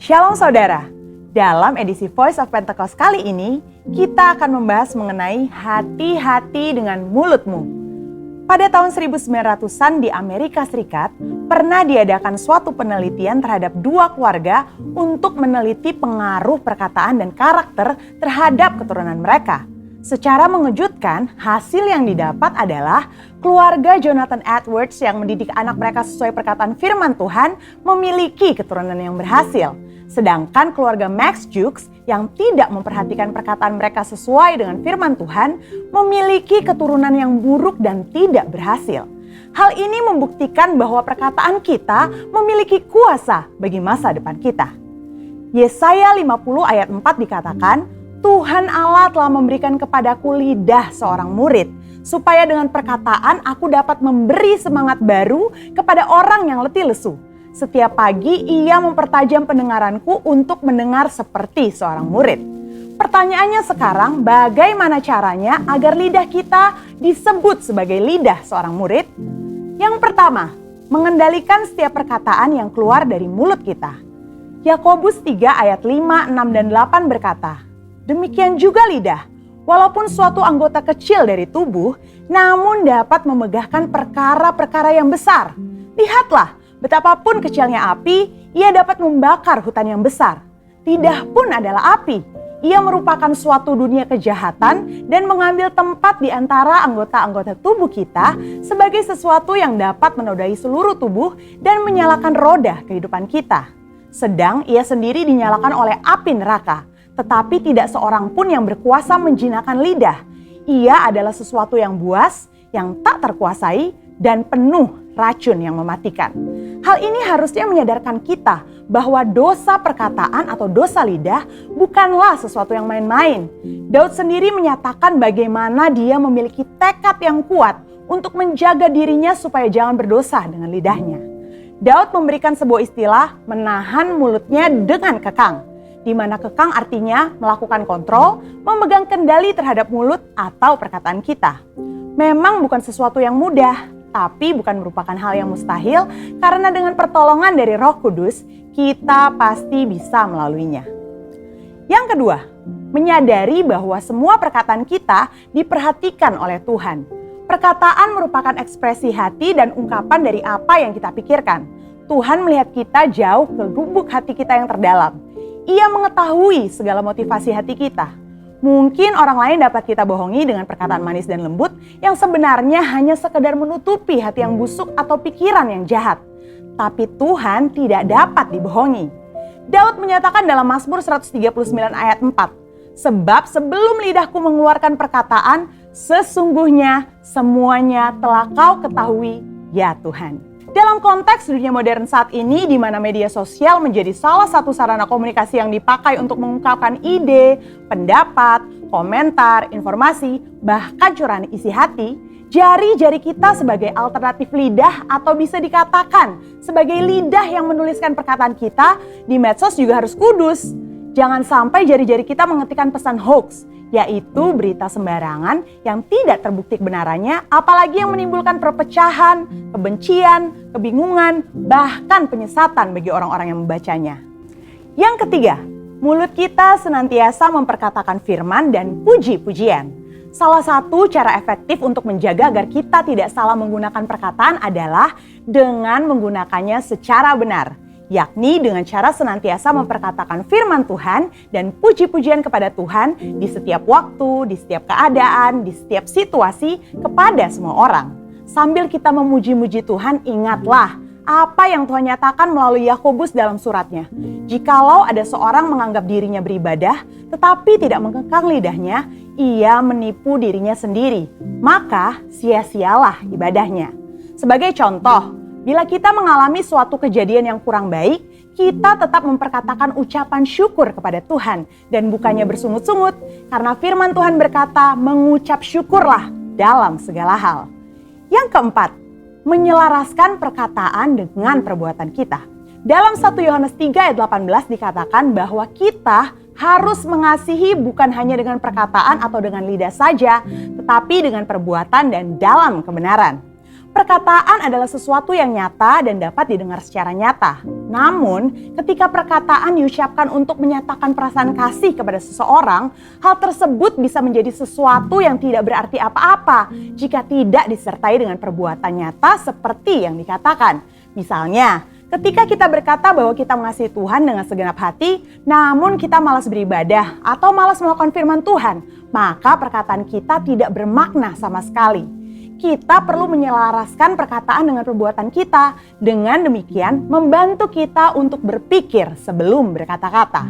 Shalom saudara, dalam edisi Voice of Pentecost kali ini, kita akan membahas mengenai hati-hati dengan mulutmu. Pada tahun 1900-an di Amerika Serikat, pernah diadakan suatu penelitian terhadap dua keluarga untuk meneliti pengaruh perkataan dan karakter terhadap keturunan mereka. Secara mengejutkan, hasil yang didapat adalah keluarga Jonathan Edwards yang mendidik anak mereka sesuai perkataan firman Tuhan memiliki keturunan yang berhasil. Sedangkan keluarga Max Jukes yang tidak memperhatikan perkataan mereka sesuai dengan firman Tuhan memiliki keturunan yang buruk dan tidak berhasil. Hal ini membuktikan bahwa perkataan kita memiliki kuasa bagi masa depan kita. Yesaya 50 ayat 4 dikatakan, Tuhan Allah telah memberikan kepadaku lidah seorang murid, supaya dengan perkataan aku dapat memberi semangat baru kepada orang yang letih lesu. Setiap pagi ia mempertajam pendengaranku untuk mendengar seperti seorang murid. Pertanyaannya sekarang, bagaimana caranya agar lidah kita disebut sebagai lidah seorang murid? Yang pertama, mengendalikan setiap perkataan yang keluar dari mulut kita. Yakobus 3 ayat 5, 6, dan 8 berkata, demikian juga lidah, walaupun suatu anggota kecil dari tubuh, namun dapat memegahkan perkara-perkara yang besar. Lihatlah, betapapun kecilnya api, ia dapat membakar hutan yang besar. Lidah pun adalah api. Ia merupakan suatu dunia kejahatan dan mengambil tempat di antara anggota-anggota tubuh kita sebagai sesuatu yang dapat menodai seluruh tubuh dan menyalakan roda kehidupan kita. Sedang ia sendiri dinyalakan oleh api neraka. Tetapi tidak seorang pun yang berkuasa menjinakkan lidah. Ia adalah sesuatu yang buas, yang tak terkuasai, dan penuh racun yang mematikan. Hal ini harusnya menyadarkan kita bahwa dosa perkataan atau dosa lidah bukanlah sesuatu yang main-main. Daud sendiri menyatakan bagaimana dia memiliki tekad yang kuat untuk menjaga dirinya supaya jangan berdosa dengan lidahnya. Daud memberikan sebuah istilah menahan mulutnya dengan kekang, di mana kekang artinya melakukan kontrol, memegang kendali terhadap mulut atau perkataan kita. Memang bukan sesuatu yang mudah, tapi bukan merupakan hal yang mustahil karena dengan pertolongan dari Roh Kudus, kita pasti bisa melaluinya. Yang kedua, menyadari bahwa semua perkataan kita diperhatikan oleh Tuhan. Perkataan merupakan ekspresi hati dan ungkapan dari apa yang kita pikirkan. Tuhan melihat kita jauh ke lubuk hati kita yang terdalam. Ia mengetahui segala motivasi hati kita. Mungkin orang lain dapat kita bohongi dengan perkataan manis dan lembut yang sebenarnya hanya sekedar menutupi hati yang busuk atau pikiran yang jahat. Tapi Tuhan tidak dapat dibohongi. Daud menyatakan dalam Mazmur 139 ayat 4, sebab sebelum lidahku mengeluarkan perkataan, sesungguhnya semuanya telah kau ketahui, ya Tuhan. Dalam konteks dunia modern saat ini di mana media sosial menjadi salah satu sarana komunikasi yang dipakai untuk mengungkapkan ide, pendapat, komentar, informasi, bahkan curahan isi hati, jari-jari kita sebagai alternatif lidah atau bisa dikatakan sebagai lidah yang menuliskan perkataan kita di medsos juga harus kudus. Jangan sampai jari-jari kita mengetikkan pesan hoax, yaitu berita sembarangan yang tidak terbukti kebenarannya, apalagi yang menimbulkan perpecahan, kebencian, kebingungan, bahkan penyesatan bagi orang-orang yang membacanya. Yang ketiga, mulut kita senantiasa memperkatakan firman dan puji-pujian. Salah satu cara efektif untuk menjaga agar kita tidak salah menggunakan perkataan adalah dengan menggunakannya secara benar, yakni dengan cara senantiasa memperkatakan firman Tuhan dan puji-pujian kepada Tuhan di setiap waktu, di setiap keadaan, di setiap situasi kepada semua orang. Sambil kita memuji-muji Tuhan, ingatlah apa yang Tuhan nyatakan melalui Yakobus dalam suratnya. Jikalau ada seorang menganggap dirinya beribadah, tetapi tidak mengekang lidahnya, ia menipu dirinya sendiri. Maka sia-sialah ibadahnya. Sebagai contoh, bila kita mengalami suatu kejadian yang kurang baik, kita tetap memperkatakan ucapan syukur kepada Tuhan dan bukannya bersungut-sungut, karena firman Tuhan berkata, mengucap syukurlah dalam segala hal. Yang keempat, menyelaraskan perkataan dengan perbuatan kita. Dalam 1 Yohanes 3 ayat 18 dikatakan bahwa kita harus mengasihi bukan hanya dengan perkataan atau dengan lidah saja, tetapi dengan perbuatan dan dalam kebenaran. Perkataan adalah sesuatu yang nyata dan dapat didengar secara nyata. Namun, ketika perkataan diucapkan untuk menyatakan perasaan kasih kepada seseorang, hal tersebut bisa menjadi sesuatu yang tidak berarti apa-apa jika tidak disertai dengan perbuatan nyata seperti yang dikatakan. Misalnya, ketika kita berkata bahwa kita mengasihi Tuhan dengan segenap hati, namun kita malas beribadah atau malas melakukan firman Tuhan, maka perkataan kita tidak bermakna sama sekali. Kita perlu menyelaraskan perkataan dengan perbuatan kita. Dengan demikian, membantu kita untuk berpikir sebelum berkata-kata.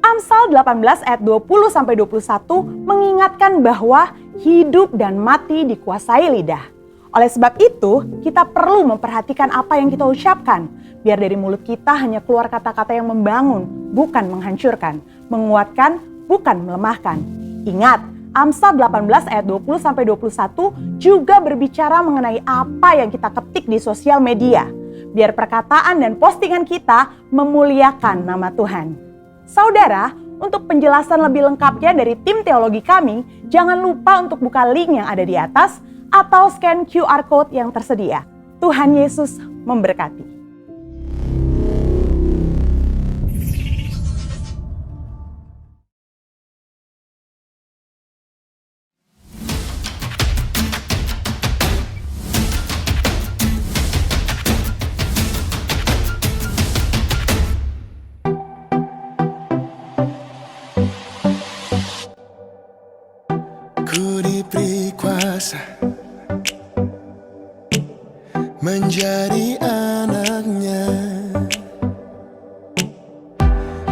Amsal 18 ayat 20-21 mengingatkan bahwa hidup dan mati dikuasai lidah. Oleh sebab itu, kita perlu memperhatikan apa yang kita ucapkan. Biar dari mulut kita hanya keluar kata-kata yang membangun, bukan menghancurkan. Menguatkan, bukan melemahkan. Ingat, Amsal 18 ayat 20-21 juga berbicara mengenai apa yang kita ketik di sosial media. Biar perkataan dan postingan kita memuliakan nama Tuhan. Saudara, untuk penjelasan lebih lengkapnya dari tim teologi kami, jangan lupa untuk buka link yang ada di atas atau scan QR Code yang tersedia. Tuhan Yesus memberkati. Ku diberi kuasa menjadi anaknya,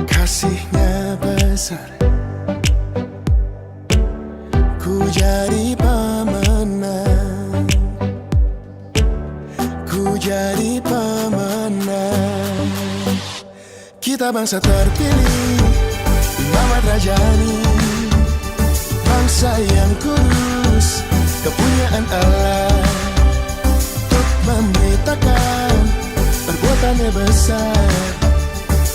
kasih-Nya besar. Ku jadi pemenang, ku jadi pemenang. Kita bangsa terpilih, imamat rajani, bangsa yang kudus, kepunyaan Allah, untuk memberitakan perbuatannya besar,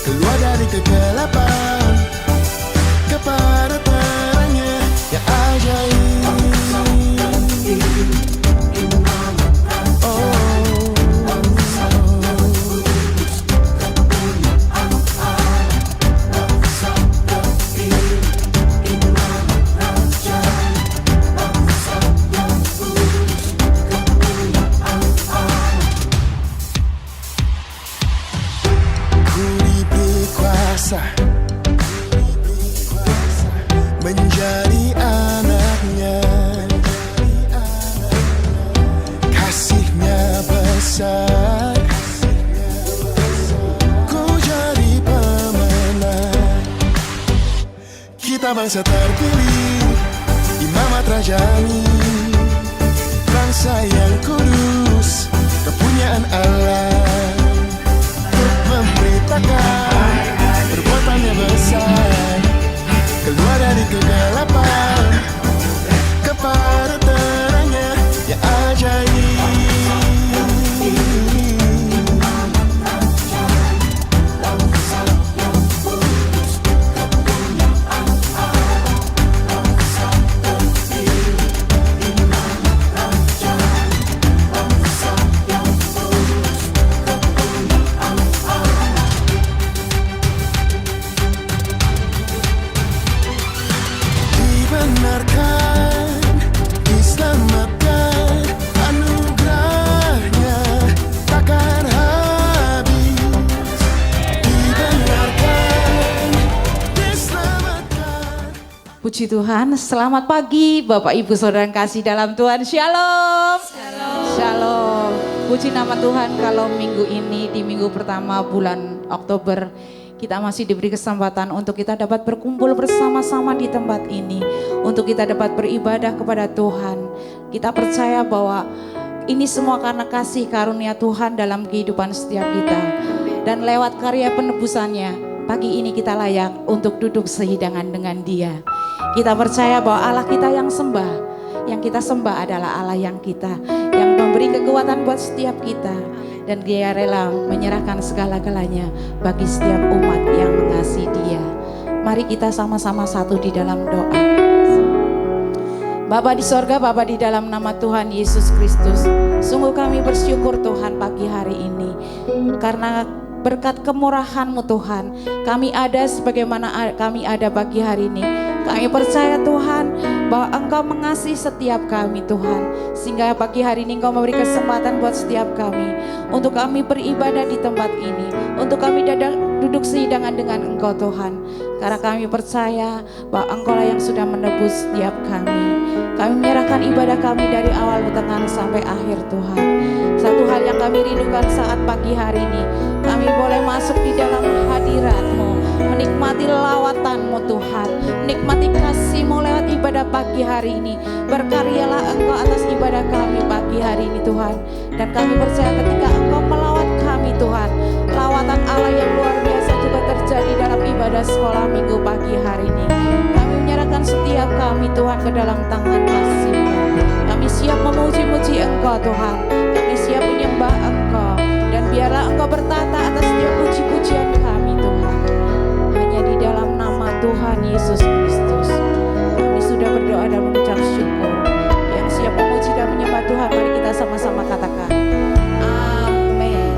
keluar dari kegelapan kepada terangnya yang ajaib. Menjadi anaknya, kasih-Nya besar. Ku jadi pemenang. Kita bangsa terpilih, imamat rajani, bangsa yang kudus, kepunyaan Allah, untuk memberitakan perbuatannya besar, keluar dari kegelapan kepada terangnya yang ajaib. Puji Tuhan, selamat pagi Bapak Ibu Saudara yang kasih dalam Tuhan. Shalom. Shalom. Shalom. Puji nama Tuhan kalau minggu ini di minggu pertama bulan Oktober kita masih diberi kesempatan untuk kita dapat berkumpul bersama-sama di tempat ini. Untuk kita dapat beribadah kepada Tuhan. Kita percaya bahwa ini semua karena kasih karunia Tuhan dalam kehidupan setiap kita. Dan lewat karya penebusannya, pagi ini kita layak untuk duduk sehidangan dengan Dia. Kita percaya bahwa Allah kita yang kita sembah adalah Allah yang memberi kekuatan buat setiap kita. Dan Dia rela menyerahkan segala-galanya bagi setiap umat yang mengasihi Dia. Mari kita sama-sama satu di dalam doa. Bapa di sorga, Bapa di dalam nama Tuhan Yesus Kristus, sungguh kami bersyukur Tuhan pagi hari ini. Karena berkat kemurahan-Mu Tuhan, kami ada sebagaimana kami ada pagi hari ini. Kami percaya Tuhan bahwa Engkau mengasihi setiap kami Tuhan, sehingga pagi hari ini Engkau memberi kesempatan buat setiap kami untuk kami beribadah di tempat ini, untuk kami duduk sehidangan dengan Engkau Tuhan. Karena kami percaya bahwa Engkau lah yang sudah menebus setiap kami. Kami menyerahkan ibadah kami dari awal, pertengahan sampai akhir Tuhan. Satu hal yang kami rindukan saat pagi hari ini, kami boleh masuk di dalam hadirat-Mu, menikmati lawatan-Mu Tuhan, menikmati kasih-Mu lewat ibadah pagi hari ini. Berkaryalah Engkau atas ibadah kami pagi hari ini Tuhan. Dan kami percaya ketika Engkau melawat kami Tuhan, lawatan Allah yang luar biasa juga terjadi dalam ibadah sekolah minggu pagi hari ini. Kami menyerahkan setiap kami Tuhan ke dalam tangan kasih-Mu. Kami siap memuji-muji Engkau Tuhan, kami siap menyembah Engkau, dan biarlah Engkau bertata atas setiap puji-pujian kami Tuhan. Hanya di dalam nama Tuhan Yesus Kristus kami sudah berdoa dan mengucap syukur. Yang siap memuji dan menyembah Tuhan, mari kita sama-sama katakan amin.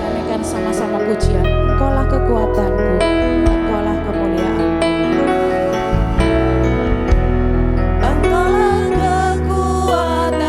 Kami akan sama-sama pujian. Engkaulah kekuatanku, Engkaulah kemuliaanku. Engkaulah kekuatanku,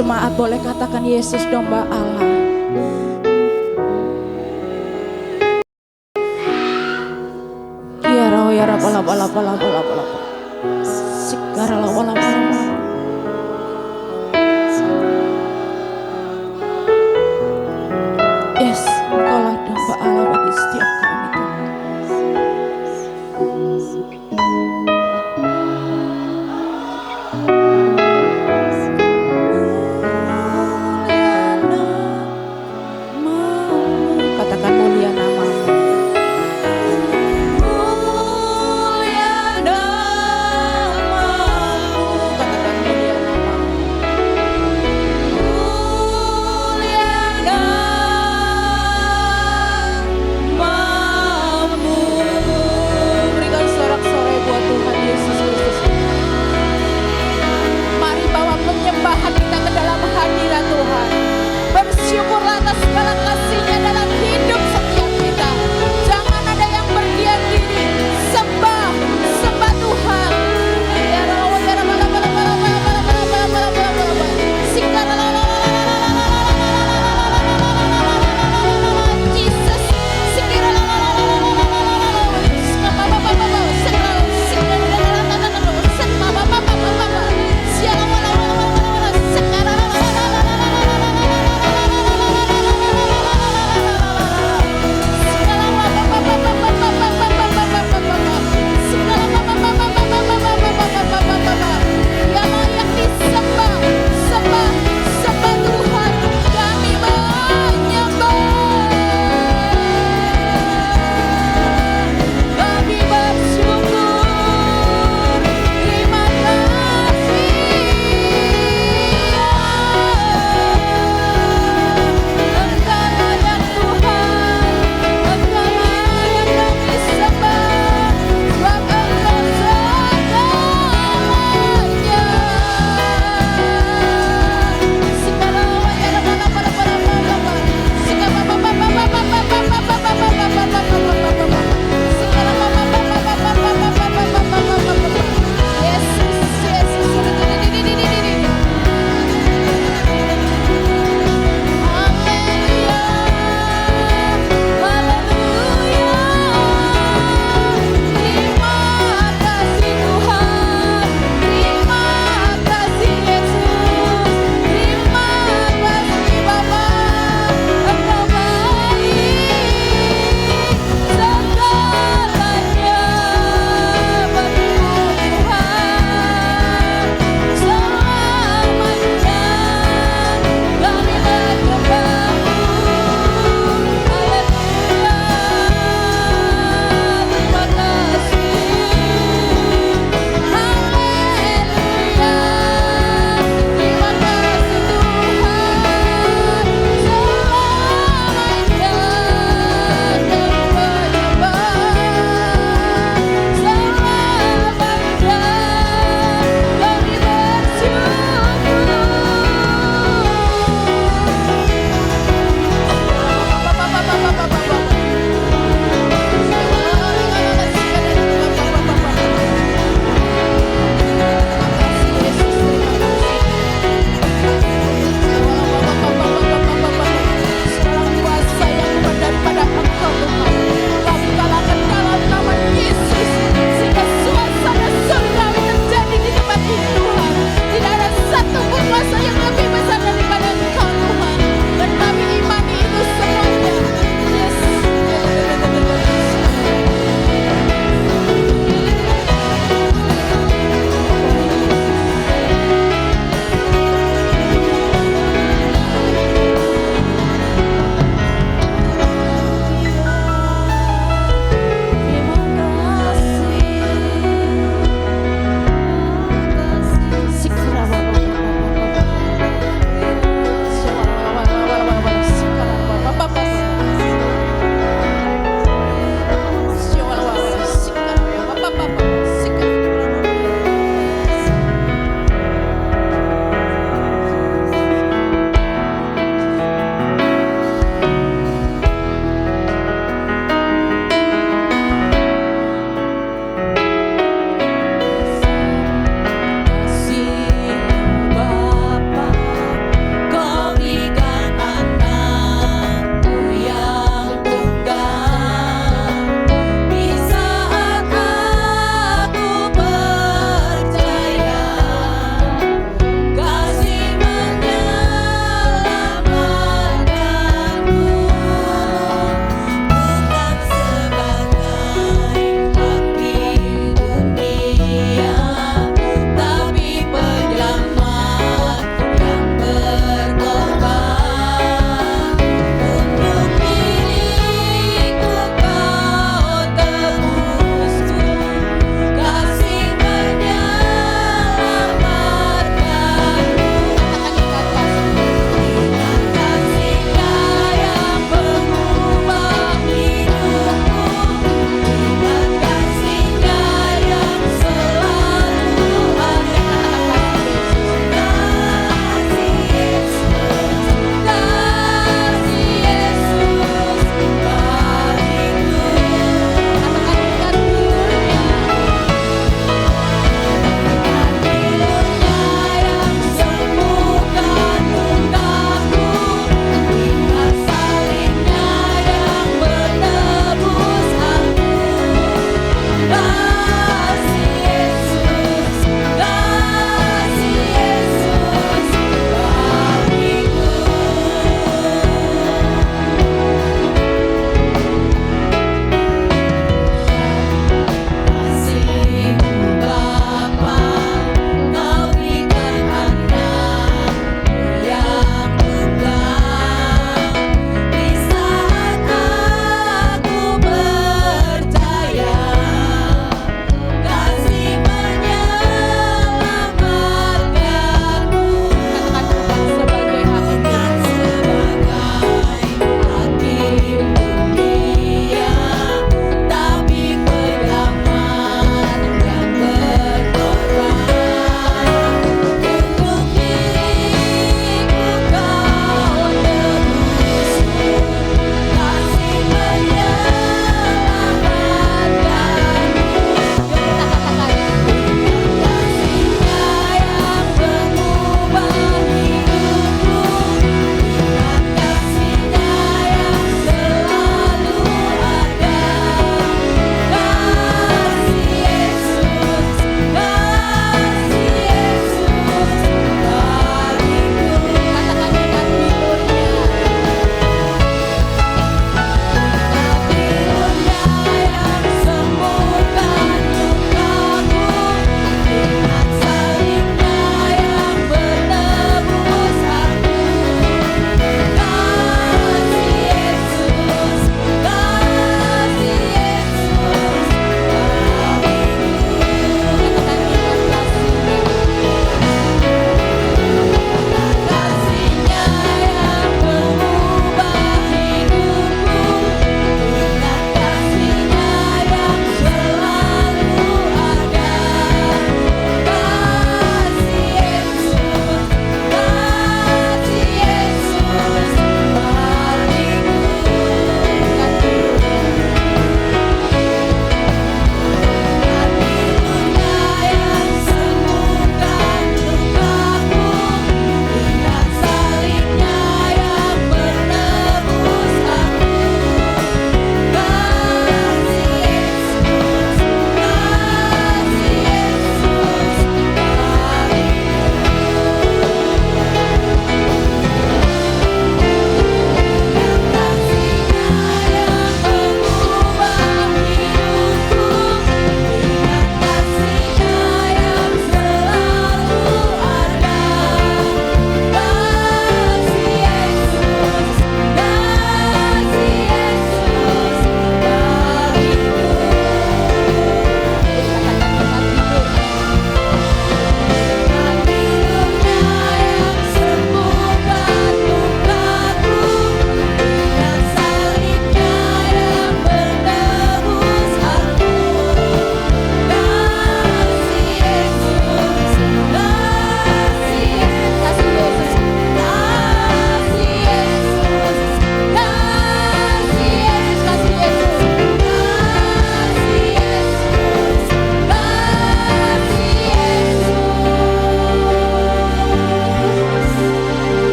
Jemaat boleh katakan Yesus domba Allah. Ya roh ya roh pala pala pala pala pala. Sikara la pala pala pala. Yes, Engkaulah domba Allah bagi setiap kami Tuhan. Katakan mulia namamu. Mulia namamu.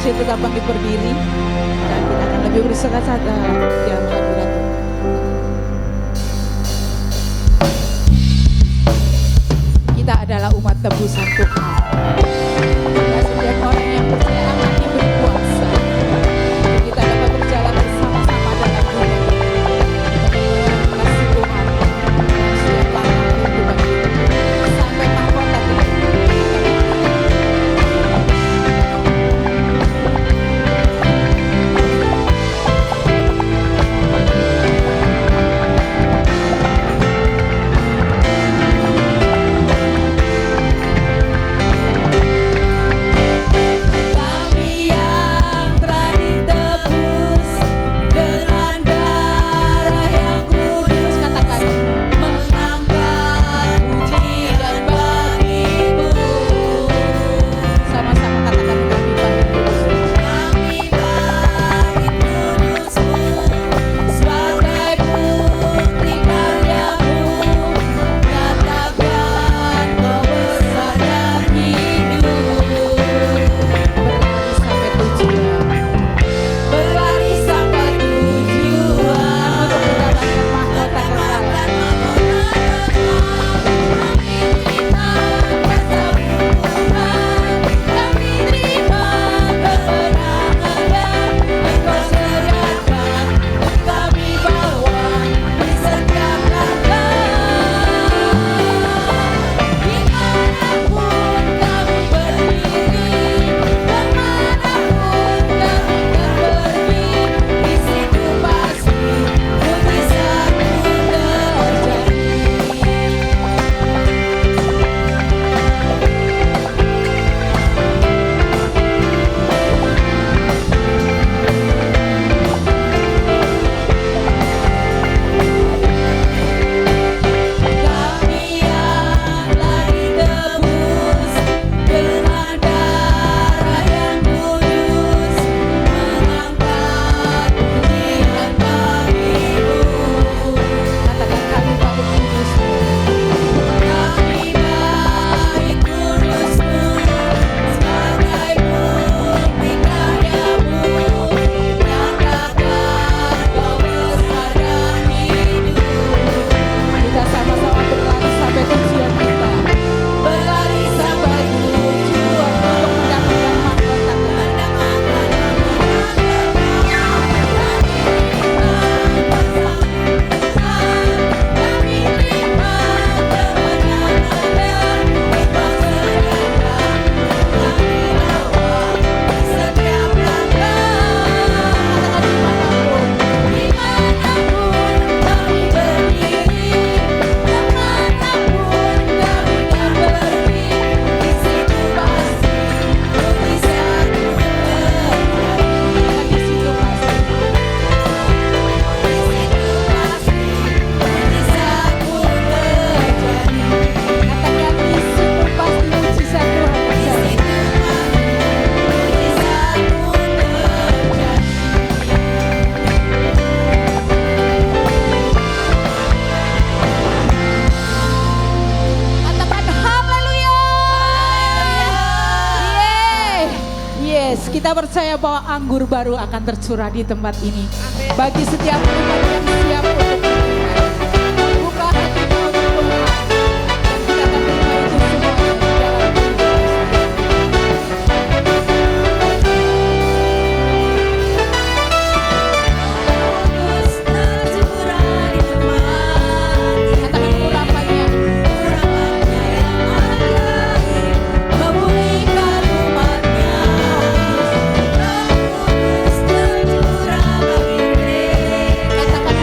masih tetap bangkit berdiri dan kita akan lebih bersuka-cita dalam hadirat Tuhan. Kita adalah umat tebusan Tuhan. Dan setiap orang yang percaya akan diberi kuasa. Kita dapat berjalan bersama-sama dalam dunia ini. Kasih Tuhan. Dan setiap langkah kehidupan kita. Sampai mahkota kita. Kita percaya bahwa anggur baru akan tercurah di tempat ini. Bagi setiap umat yang siap untuk menerima, buka hatimu untuk Tuhan. Dan kita akan terima itu semua di dalam katakan urapannya. Katakan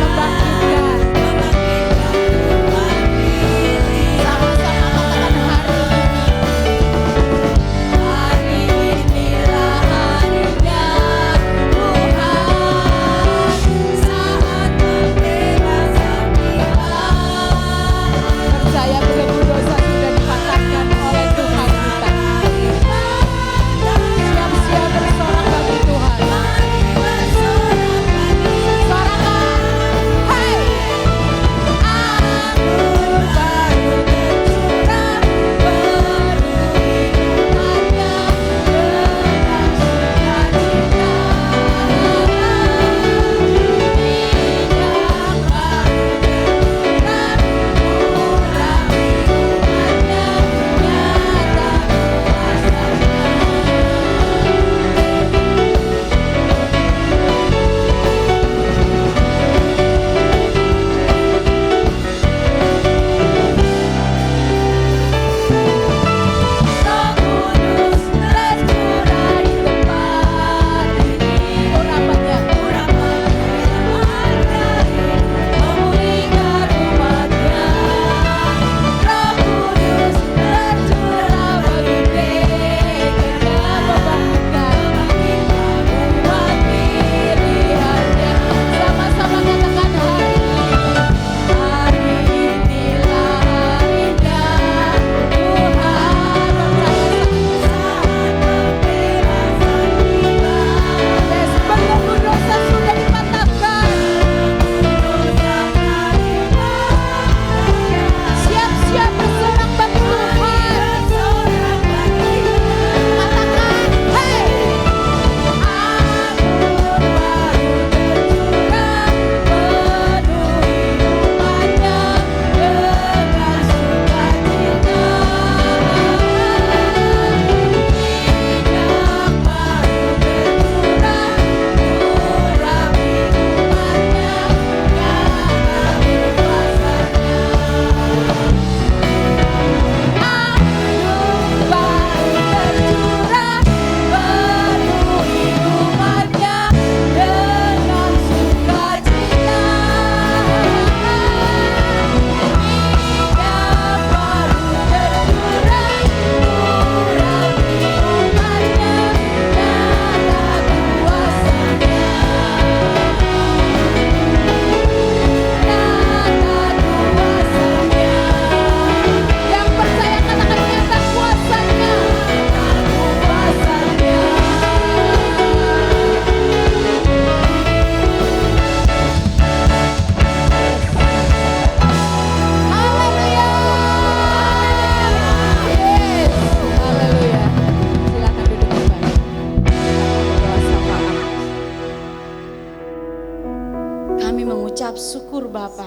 Kami mengucap syukur Bapa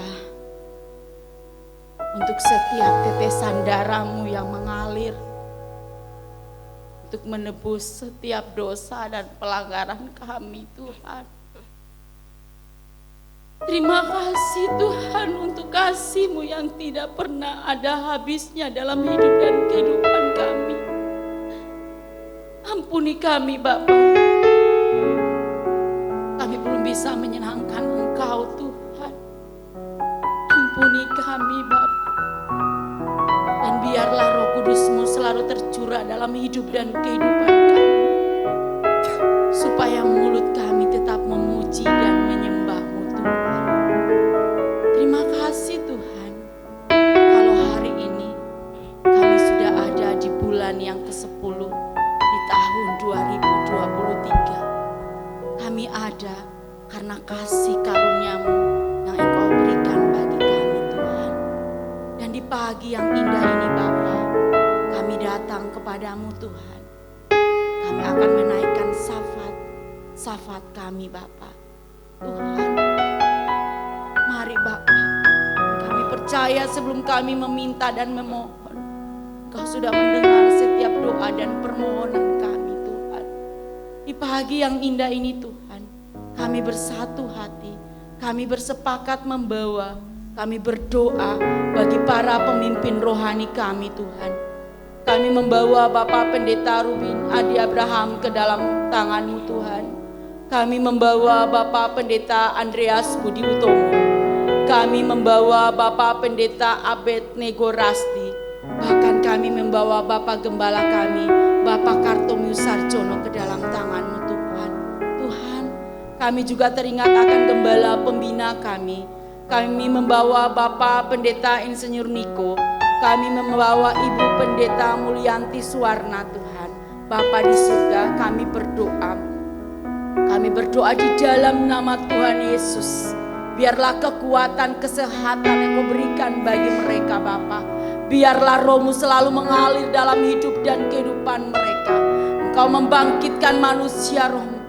untuk setiap tetesan darah-Mu yang mengalir untuk menebus setiap dosa dan pelanggaran kami, Tuhan. Terima kasih Tuhan untuk kasih-Mu yang tidak pernah ada habisnya dalam hidup dan kehidupan kami. Ampuni kami Bapa. Kami belum bisa menyenangkan Engkau Tuhan. Ampuni kami Bapa. Dan biarlah Roh Kudus-Mu selalu tercurah dalam hidup dan kehidupan kami. Supaya mulut kami tetap memuji dan menyembah-Mu Tuhan. Terima kasih Tuhan. Kalau hari ini kami sudah ada di bulan yang ke-10 di tahun 2023. Kami ada karena kasih karunia-Mu yang Engkau berikan bagi kami Tuhan. Dan di pagi yang indah ini Bapa, kami datang kepadamu Tuhan. Kami akan menaikkan safat kami Bapa. Tuhan, mari Bapa, kami percaya sebelum kami meminta dan memohon, Engkau sudah mendengar setiap doa dan permohonan kami Tuhan. Di pagi yang indah ini Tuhan, kami bersatu hati, kami bersepakat membawa, kami berdoa bagi para pemimpin rohani kami Tuhan. Kami membawa Bapak Pendeta Rubin Adi Abraham ke dalam tangan-Mu Tuhan. Kami membawa Bapak Pendeta Andreas Budi Utomo. Kami membawa Bapak Pendeta Abednego Rasti. Bahkan kami membawa Bapak Gembala kami, Bapak Kartomius Sarjono ke dalam tangan-Mu Tuhan. Tuhan, kami juga teringat akan Gembala pembina kami. Kami membawa Bapak Pendeta Insinyur Niko. Kami membawa Ibu Pendeta Mulyanti Suwarna Tuhan. Bapa di surga, kami berdoa. Kami berdoa di dalam nama Tuhan Yesus. Biarlah kekuatan, kesehatan yang Kau berikan bagi mereka Bapa. Biarlah Roh-Mu selalu mengalir dalam hidup dan kehidupan mereka. Engkau membangkitkan manusia Roh-Mu.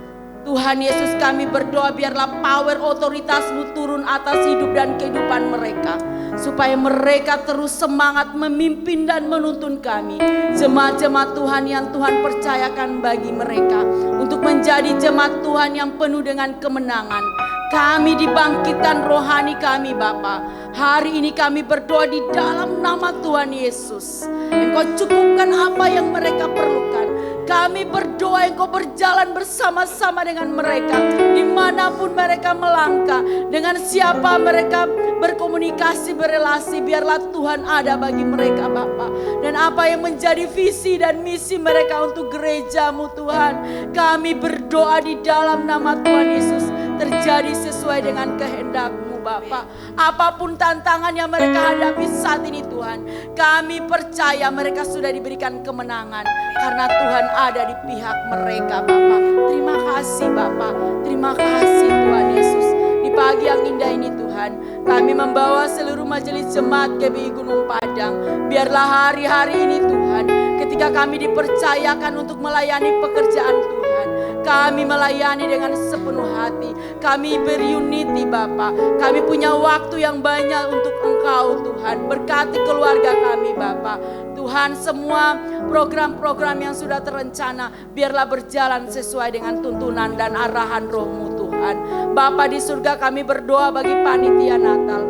Tuhan Yesus, kami berdoa biarlah power otoritas-Mu turun atas hidup dan kehidupan mereka. Supaya mereka terus semangat memimpin dan menuntun kami. Jemaat-jemaat Tuhan yang Tuhan percayakan bagi mereka. Untuk menjadi jemaat Tuhan yang penuh dengan kemenangan. Kami dibangkitkan rohani kami Bapa. Hari ini kami berdoa di dalam nama Tuhan Yesus. Engkau cukupkan apa yang mereka perlukan. Kami berdoa Engkau berjalan bersama-sama dengan mereka. Dimanapun mereka melangkah. Dengan siapa mereka berkomunikasi, berelasi. Biarlah Tuhan ada bagi mereka Bapa. Dan apa yang menjadi visi dan misi mereka untuk gereja-Mu Tuhan. Kami berdoa di dalam nama Tuhan Yesus. Terjadi sesuai dengan kehendak-Mu Bapa. Apapun tantangan yang mereka hadapi saat ini Tuhan, kami percaya mereka sudah diberikan kemenangan karena Tuhan ada di pihak mereka Bapa. Terima kasih Bapa. Terima kasih Tuhan Yesus. Di pagi yang indah ini Tuhan, kami membawa seluruh majelis jemaat GBI Gunung Padang. Biarlah hari-hari ini Tuhan, ketika kami dipercayakan untuk melayani pekerjaan Tuhan, kami melayani dengan sepenuh hati. Kami berunity Bapa. Kami punya waktu yang banyak untuk Engkau Tuhan. Berkati keluarga kami Bapa. Tuhan, semua program-program yang sudah terencana biarlah berjalan sesuai dengan tuntunan dan arahan Roh-Mu Tuhan. Bapa di surga, kami berdoa bagi panitia Natal.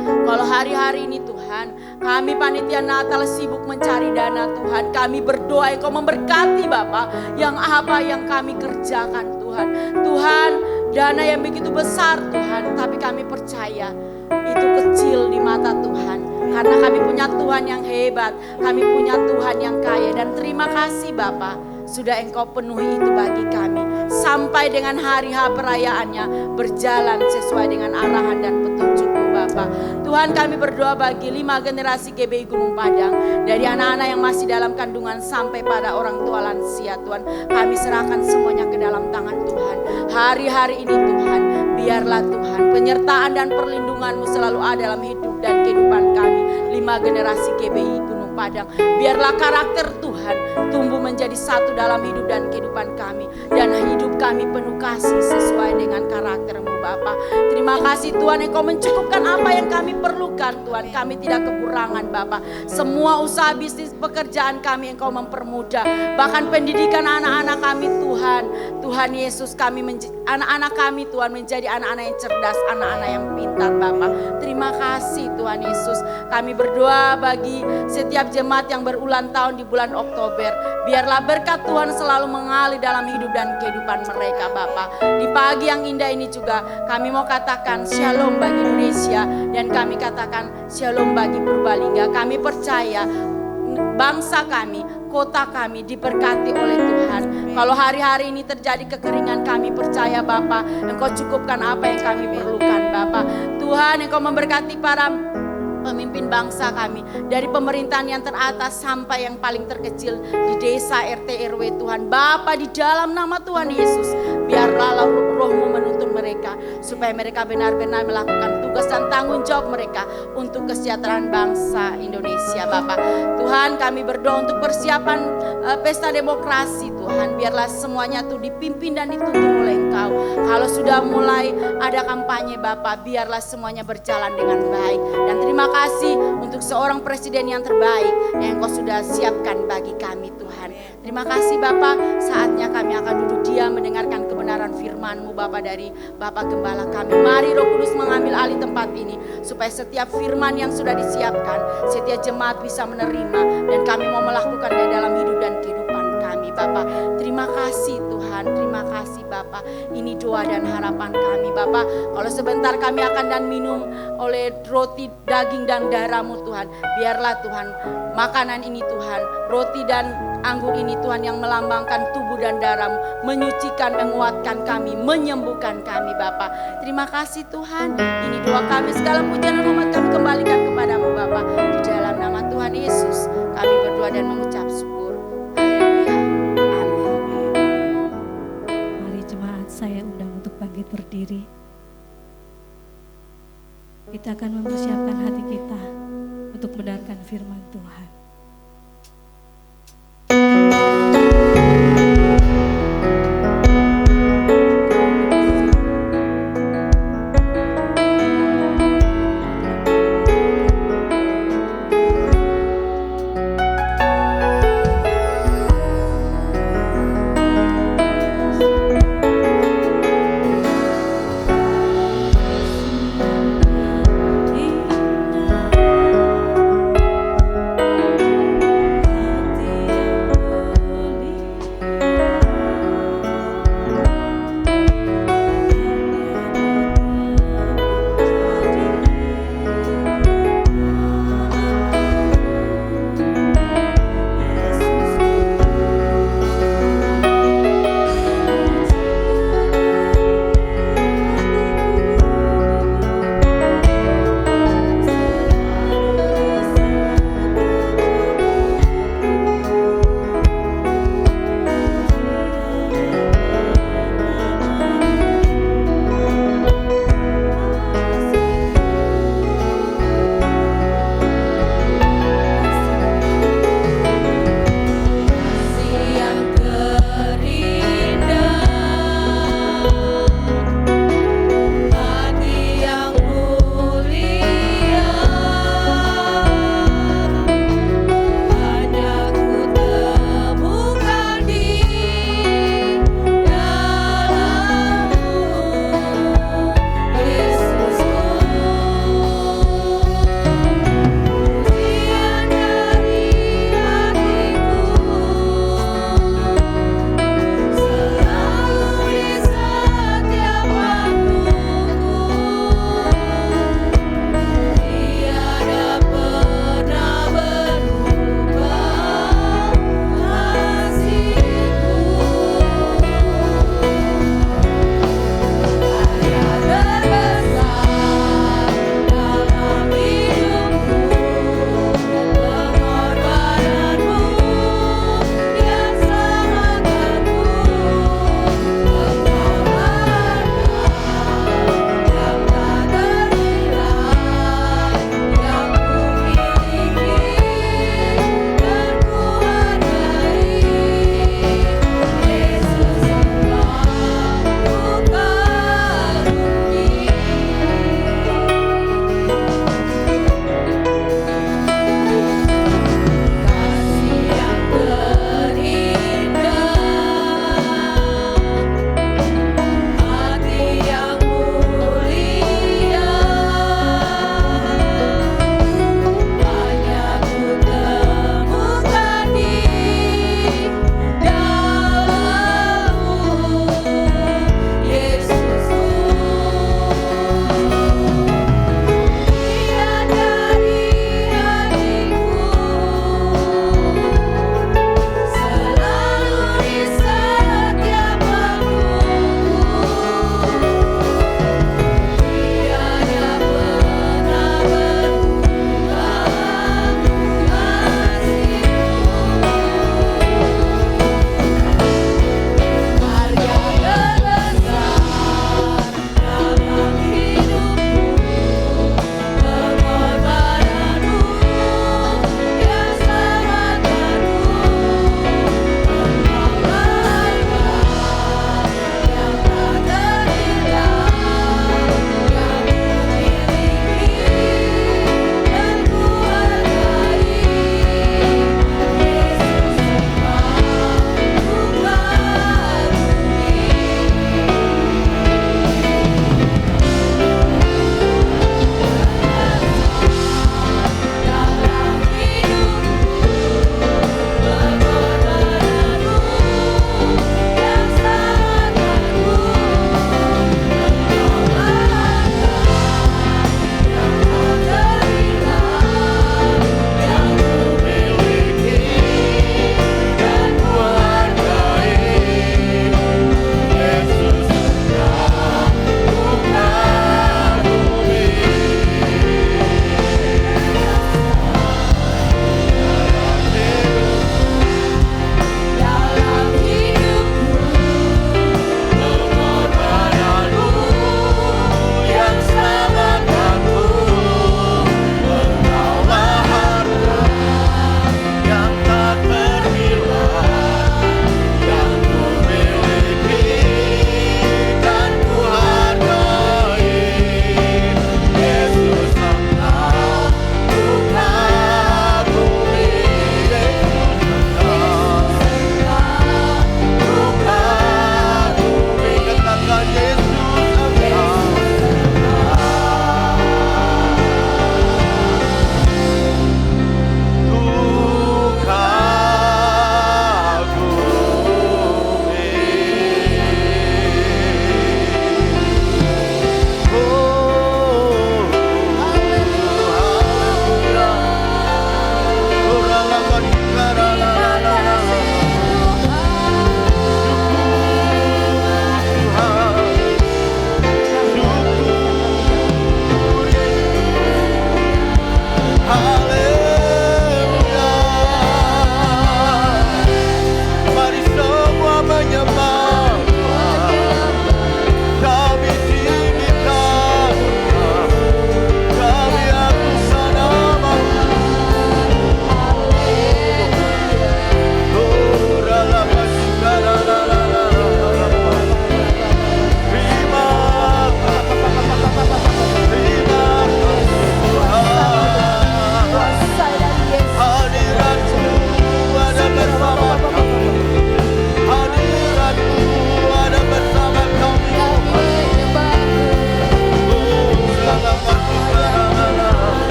Kalau hari-hari ini Tuhan, kami panitia Natal sibuk mencari dana Tuhan. Kami berdoa Engkau memberkati Bapa yang apa yang kami kerjakan Tuhan. Tuhan, dana yang begitu besar Tuhan, tapi kami percaya itu kecil di mata Tuhan. Karena kami punya Tuhan yang hebat, kami punya Tuhan yang kaya. Dan terima kasih Bapa, sudah Engkau penuhi itu bagi kami. Sampai dengan hari-hari perayaannya berjalan sesuai dengan arahan dan petunjuk Bapa. Tuhan, kami berdoa bagi 5 generasi GBI Gunung Padang. Dari anak-anak yang masih dalam kandungan sampai pada orang tua lansia Tuhan. Kami serahkan semuanya ke dalam tangan Tuhan. Hari-hari ini Tuhan, biarlah Tuhan penyertaan dan perlindungan-Mu selalu ada dalam hidup dan kehidupan kami. 5 generasi GBI Gunung Padang. Biarlah karakter Tuhan tumbuh menjadi satu dalam hidup dan kehidupan kami. Dan hidup kami penuh kasih sesuai dengan karakter-Mu Bapa. Terima kasih Tuhan, Engkau mencukupkan apa yang kami perlukan Tuhan. Kami tidak kekurangan Bapa. Semua usaha bisnis pekerjaan kami Engkau mempermudah. Bahkan pendidikan anak-anak kami Tuhan. Tuhan Yesus, anak-anak kami Tuhan menjadi anak-anak yang cerdas, anak-anak yang pintar Bapa. Terima kasih Tuhan Yesus. Kami berdoa bagi setiap jemaat yang berulang tahun di bulan Oktober. Biarlah berkat Tuhan selalu mengalir dalam hidup dan kehidupan mereka Bapa. Di pagi yang indah ini juga kami mau katakan shalom bagi Indonesia. Dan kami katakan shalom bagi Purbalingga. Kami percaya bangsa kami, kota kami diberkati oleh Tuhan. Kalau hari-hari ini terjadi kekeringan, kami percaya Bapa, Engkau cukupkan apa yang kami perlukan Bapa. Tuhan, Engkau memberkati para pemimpin bangsa kami, dari pemerintahan yang teratas sampai yang paling terkecil di desa RT RW Tuhan. Bapa, di dalam nama Tuhan Yesus, biarlah roh-Mu menuntun mereka supaya mereka benar-benar melakukan tugas dan tanggung jawab mereka untuk kesejahteraan bangsa Indonesia Bapa. Tuhan, kami berdoa untuk persiapan pesta demokrasi Tuhan. Biarlah semuanya tuh dipimpin dan dituntun oleh Engkau. Kalau sudah mulai ada kampanye Bapa, biarlah semuanya berjalan dengan baik. Dan terima kasih untuk seorang presiden yang terbaik yang Engkau sudah siapkan bagi kami Tuhan. Terima kasih Bapa, saatnya kami akan duduk diam mendengarkan kebenaran firman-Mu Bapa dari Bapak Gembala kami. Mari Roh Kudus mengambil alih tempat ini supaya setiap firman yang sudah disiapkan, setiap jemaat bisa menerima dan kami mau melakukannya dalam hidup dan kehidupan kami Bapa. Terima kasih Tuhan, terima kasih Bapa. Ini doa dan harapan kami Bapa. Kalau sebentar kami akan dan minum oleh roti, daging dan darah-Mu Tuhan. Biarlah Tuhan makanan ini Tuhan, roti dan anggur ini Tuhan yang melambangkan tubuh dan darah-Mu, menyucikan, menguatkan kami, menyembuhkan kami Bapa. Terima kasih Tuhan. Ini doa kami, segala pujian dan hormat kami kembalikan kepadamu Bapa. Di dalam nama Tuhan Yesus kami berdoa dan mengucap syukur. Haleluya. Amin. Mari jemaat, saya undang untuk bangkit berdiri. Kita akan mempersiapkan hati kita untuk mendengarkan firman Tuhan.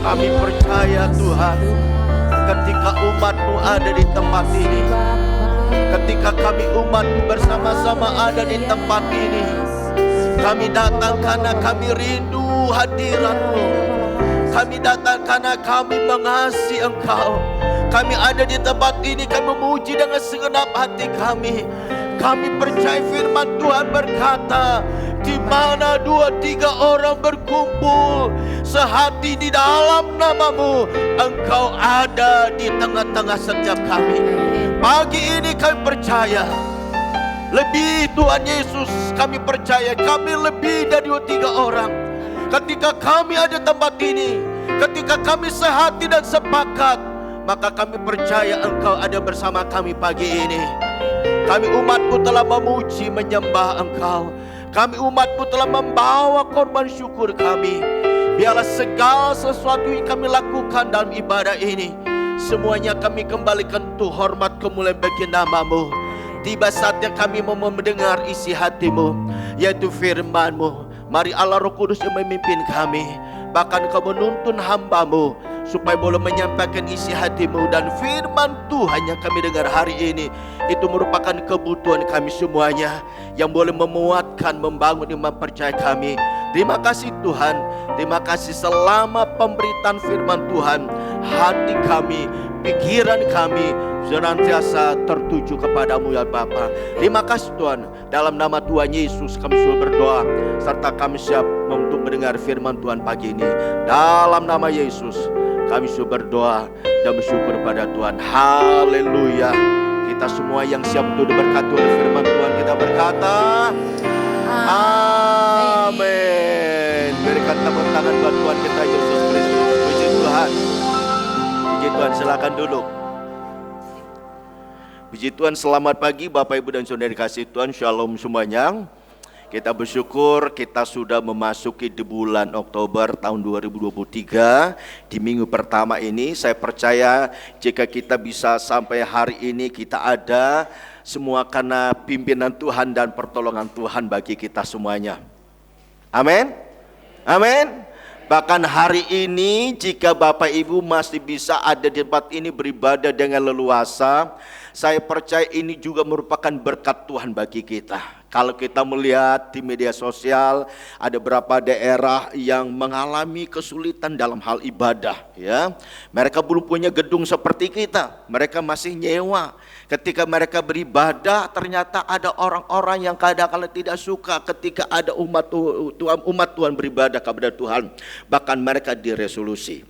Kami percaya Tuhan, ketika umat-Mu ada di tempat ini, ketika kami umat-Mu bersama-sama ada di tempat ini, kami datang karena kami rindu hadirat-Mu. Kami datang karena kami mengasihi Engkau. Kami ada di tempat ini, kami memuji dengan segenap hati kami. Kami percaya firman Tuhan berkata, di mana 2-3 orang berkumpul sehati di dalam nama-Mu, Engkau ada di tengah-tengah setiap kami. Pagi ini kami percaya, lebih Tuhan Yesus, kami percaya kami lebih dari 2-3 orang. Ketika kami ada di tempat ini, ketika kami sehati dan sepakat, maka kami percaya Engkau ada bersama kami pagi ini. Kami umat-Mu telah memuji menyembah Engkau. Kami umat-Mu telah membawa korban syukur kami. Biarlah segala sesuatu yang kami lakukan dalam ibadah ini, semuanya kami kembalikan untuk hormat kemuliaan bagi nama-Mu. Tiba saatnya kami mau mendengar isi hati-Mu, yaitu firman-Mu. Mari Allah Roh Kudus yang memimpin kami. Bahkan Kau menuntun hamba-Mu supaya boleh menyampaikan isi hati-Mu. Dan firman Tuhan yang kami dengar hari ini, itu merupakan kebutuhan kami semuanya, yang boleh memuatkan, membangun iman percaya kami. Terima kasih Tuhan. Terima kasih selama pemberitaan firman Tuhan, hati kami, pikiran kami senantiasa tertuju kepadamu ya Bapa. Terima kasih Tuhan. Dalam nama Tuhan Yesus kami sudah berdoa, serta kami siap untuk mendengar firman Tuhan pagi ini. Dalam nama Yesus kami sudah berdoa dan bersyukur pada Tuhan. Haleluya. Kita semua yang siap untuk diberkati oleh firman Tuhan, kita berkata amin. Berikan tepuk tangan buat Tuhan kita Yesus Kristus. Puji Tuhan. Puji Tuhan, silakan duduk. Puji Tuhan, selamat pagi Bapak Ibu dan Saudara dikasihi Tuhan. Shalom semuanya. Kita bersyukur kita sudah memasuki di bulan Oktober tahun 2023. Di minggu pertama ini saya percaya jika kita bisa sampai hari ini kita ada semua karena pimpinan Tuhan dan pertolongan Tuhan bagi kita semuanya. Amin. Amin. Bahkan hari ini jika Bapak Ibu masih bisa ada di tempat ini beribadah dengan leluasa, saya percaya ini juga merupakan berkat Tuhan bagi kita. Kalau kita melihat di media sosial, ada beberapa daerah yang mengalami kesulitan dalam hal ibadah, ya. Mereka belum punya gedung seperti kita, mereka masih nyewa. Ketika mereka beribadah, ternyata ada orang-orang yang kadang-kadang tidak suka ketika ada umat Tuhan beribadah kepada Tuhan. Bahkan mereka diresolusi.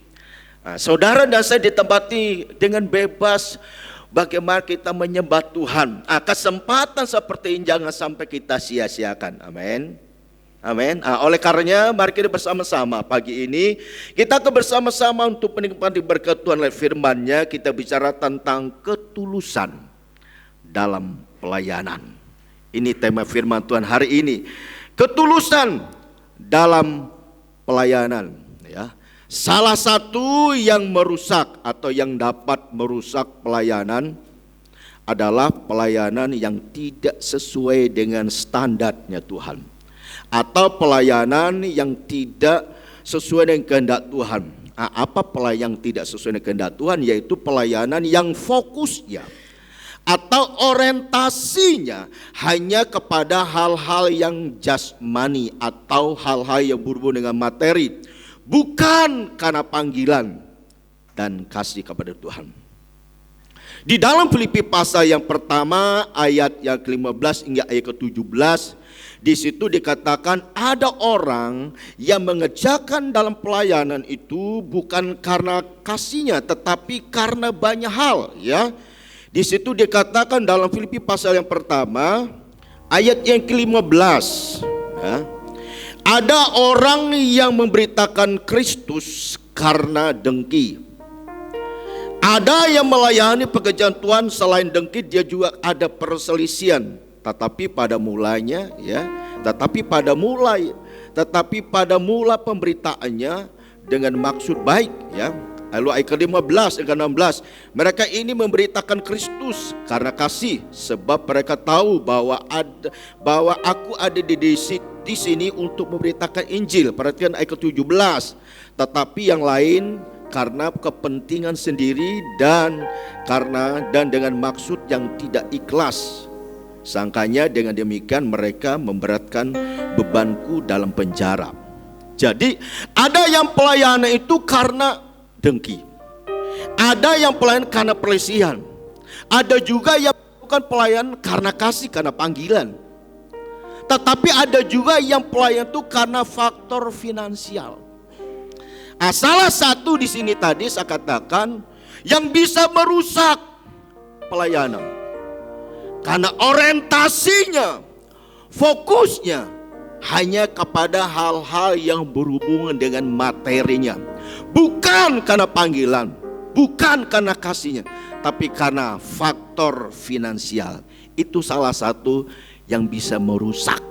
Nah, saudara dan saya ditempati dengan bebas. Bagaimana kita menyembah Tuhan. Kesempatan seperti ini jangan sampai kita sia-siakan. Amin. Amin. Oleh karenanya mari kita bersama-sama pagi ini kita bersama-sama untuk menikmati berkat Tuhan lewat firman-Nya. Kita bicara tentang ketulusan dalam pelayanan. Ini tema firman Tuhan hari ini. Ketulusan dalam pelayanan, ya. Salah satu yang merusak atau yang dapat merusak pelayanan adalah pelayanan yang tidak sesuai dengan standarnya Tuhan, atau pelayanan yang tidak sesuai dengan kehendak Tuhan. Apa pelayanan yang tidak sesuai dengan kehendak Tuhan? Yaitu pelayanan yang fokusnya atau orientasinya hanya kepada hal-hal yang jasmani atau hal-hal yang berhubungan dengan materi, bukan karena panggilan dan kasih kepada Tuhan. Di dalam Filipi pasal yang pertama ayat yang ke-15 hingga ayat ke-17, di situ dikatakan ada orang yang mengerjakan dalam pelayanan itu bukan karena kasihnya tetapi karena banyak hal, ya. Di situ dikatakan dalam Filipi pasal yang pertama ayat yang ke-15, ya. Ada orang yang memberitakan Kristus karena dengki. Ada yang melayani pekerjaan Tuhan selain dengki, dia juga ada perselisihan. Tetapi pada mulanya, ya, tetapi pada mula pemberitaannya dengan maksud baik, ya. Lalu ayat ke-15 dan ke-16, mereka ini memberitakan Kristus karena kasih, sebab mereka tahu bahwa aku ada di di sini untuk memberitakan Injil. Perhatikan ayat ke-17. Tetapi yang lain karena kepentingan sendiri dan dengan maksud yang tidak ikhlas. Sangkanya dengan demikian mereka memberatkan bebanku dalam penjara. Jadi ada yang pelayanan itu karena dengki. Ada yang pelayanan karena pelesihan. Ada juga yang bukan pelayanan karena kasih, karena panggilan. Tetapi ada juga yang pelayanan itu karena faktor finansial. Salah satu di sini tadi saya katakan yang bisa merusak pelayanan. Karena orientasinya, fokusnya hanya kepada hal-hal yang berhubungan dengan materinya. Bukan karena panggilan, bukan karena kasihnya, tapi karena faktor finansial. Itu salah satu yang bisa merusak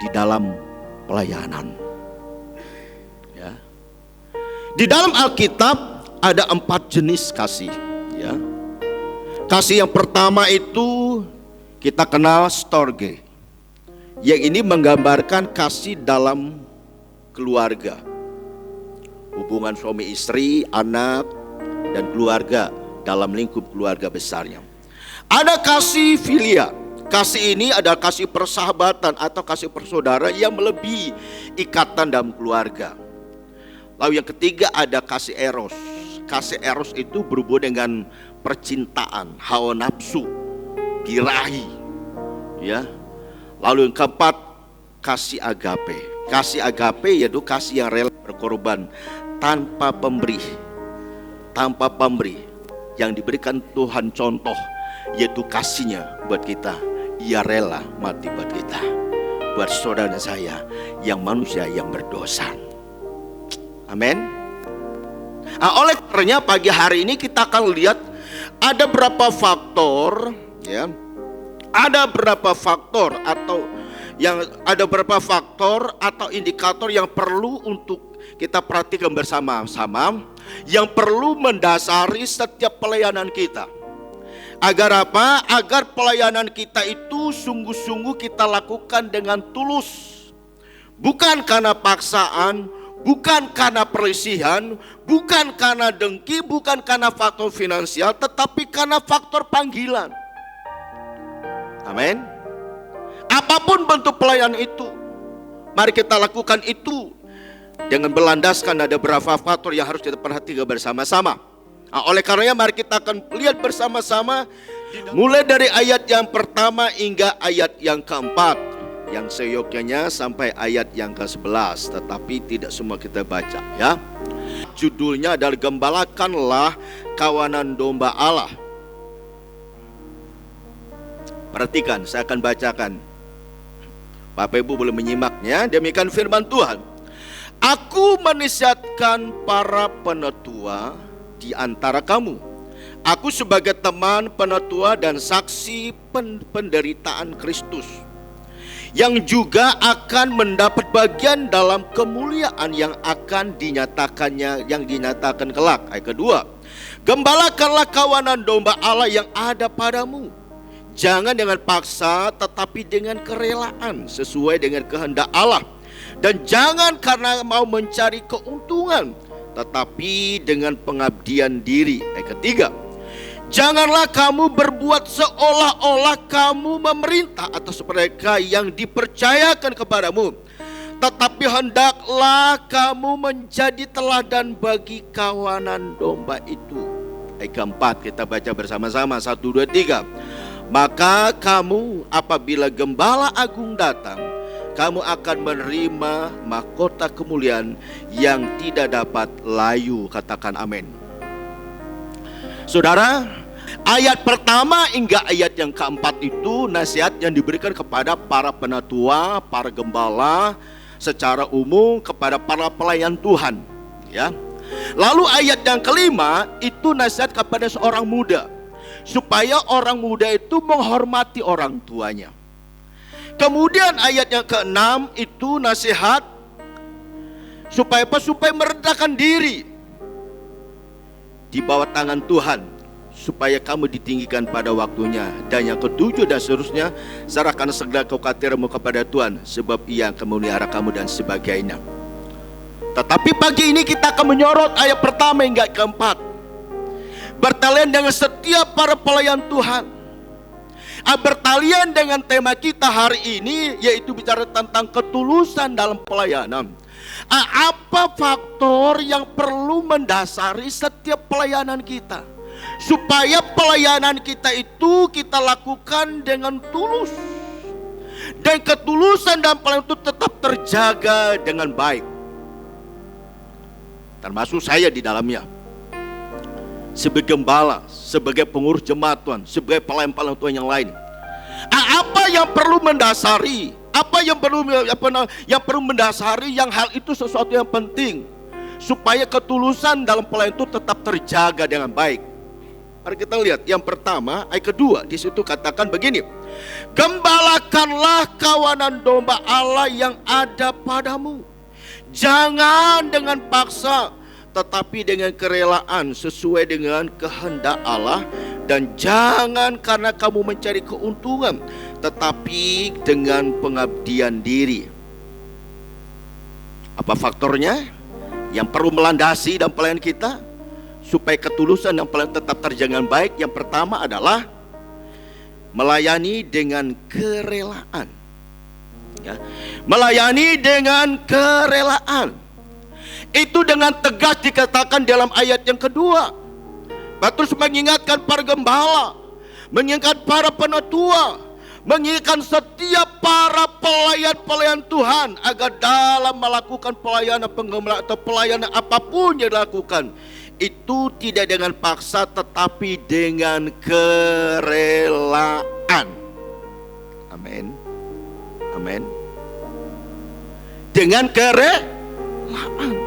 di dalam pelayanan. Ya. Di dalam Alkitab ada 4 jenis kasih. Ya. Kasih yang pertama itu kita kenal storge. Yang ini menggambarkan kasih dalam keluarga. Hubungan suami istri, anak, dan keluarga dalam lingkup keluarga besarnya. Ada kasih filia. Kasih ini adalah kasih persahabatan atau kasih persaudara yang melebihi ikatan dalam keluarga. Lalu yang ketiga ada kasih eros. Kasih eros itu berhubungan dengan percintaan, hawa nafsu, birahi. Ya. Lalu yang keempat kasih agape. Kasih agape yaitu kasih yang rela berkorban tanpa pemberi. Tanpa pemberi. Yang diberikan Tuhan contoh yaitu kasihnya buat kita. Ia rela mati buat kita, buat saudara saya yang manusia yang berdosa. Amin. Oleh karenanya pagi hari ini kita akan lihat ada beberapa faktor, ya. Ada beberapa faktor atau indikator yang perlu untuk kita perhatikan bersama-sama, yang perlu mendasari setiap pelayanan kita. Agar apa? Agar pelayanan kita itu sungguh-sungguh kita lakukan dengan tulus. Bukan karena paksaan, bukan karena pelesihan, bukan karena dengki, bukan karena faktor finansial, tetapi karena faktor panggilan. Amin. Apapun bentuk pelayanan itu, mari kita lakukan itu dengan berlandaskan ada beberapa faktor yang harus kita perhatikan bersama-sama. Oleh karenanya mari kita akan lihat bersama-sama mulai dari ayat yang pertama hingga ayat yang keempat, yang seyogyanya sampai ayat yang ke-11, tetapi tidak semua kita baca, ya. Judulnya adalah Gembalakanlah Kawanan Domba Allah. Perhatikan, saya akan bacakan. Bapak Ibu boleh menyimaknya. Demikian firman Tuhan. Aku menasihatkan para penetua di antara kamu. Aku sebagai teman penetua dan saksi penderitaan Kristus, yang juga akan mendapat bagian dalam kemuliaan yang akan dinyatakan kelak. Ayat kedua, gembalakanlah kawanan domba Allah yang ada padamu. Jangan dengan paksa, tetapi dengan kerelaan sesuai dengan kehendak Allah. Dan jangan karena mau mencari keuntungan, tetapi dengan pengabdian diri. Ayat ketiga, janganlah kamu berbuat seolah-olah kamu memerintah atas mereka yang dipercayakan kepadamu, tetapi hendaklah kamu menjadi teladan bagi kawanan domba itu. Ayat keempat kita baca bersama-sama. 1, 2, 3. Maka kamu apabila gembala agung datang, kamu akan menerima mahkota kemuliaan yang tidak dapat layu. Katakan amin. Saudara, ayat pertama hingga ayat yang keempat itu nasihat yang diberikan kepada para penatua, para gembala, secara umum kepada para pelayan Tuhan, ya. Lalu ayat yang kelima itu nasihat kepada seorang muda, supaya orang muda itu menghormati orang tuanya. Kemudian ayat yang ke-6 itu nasihat supaya apa? Supaya merendahkan diri di bawah tangan Tuhan, supaya kamu ditinggikan pada waktunya. Dan yang ketujuh dan seterusnya, serahkan segala kekhawatiranmu kepada Tuhan, sebab Ia akan memelihara kamu dan sebagainya. Tetapi pagi ini kita akan menyorot ayat pertama hingga keempat. Bertalian dengan setiap para pelayan Tuhan. Bertalian dengan tema kita hari ini, yaitu bicara tentang ketulusan dalam pelayanan. Apa faktor yang perlu mendasari setiap pelayanan kita, supaya pelayanan kita itu kita lakukan dengan tulus, dan ketulusan dalam pelayanan itu tetap terjaga dengan baik, termasuk saya di dalamnya, sebagai gembala, sebagai pengurus jemaat Tuhan, sebagai pelayan-pelayan Tuhan yang lain. Apa yang perlu mendasari? Apa yang perlu mendasari yang hal itu sesuatu yang penting, supaya ketulusan dalam pelayanan itu tetap terjaga dengan baik. Mari kita lihat yang pertama, ayat kedua. Di situ katakan begini: gembalakanlah kawanan domba Allah yang ada padamu, jangan dengan paksa, tetapi dengan kerelaan sesuai dengan kehendak Allah, dan jangan karena kamu mencari keuntungan, tetapi dengan pengabdian diri. Apa faktornya yang perlu melandasi dalam pelayanan kita supaya ketulusan dan pelayanan tetap terjaga dengan baik? Yang pertama adalah melayani dengan kerelaan, ya. Melayani dengan kerelaan. Itu dengan tegas dikatakan dalam ayat yang kedua. Terus mengingatkan para gembala, mengingatkan para penatua, mengingatkan setiap para pelayan-pelayan Tuhan agar dalam melakukan pelayanan penggembalaan atau pelayanan apapun yang dilakukan, itu tidak dengan paksa tetapi dengan kerelaan. Amin. Amin. Dengan kerelaan.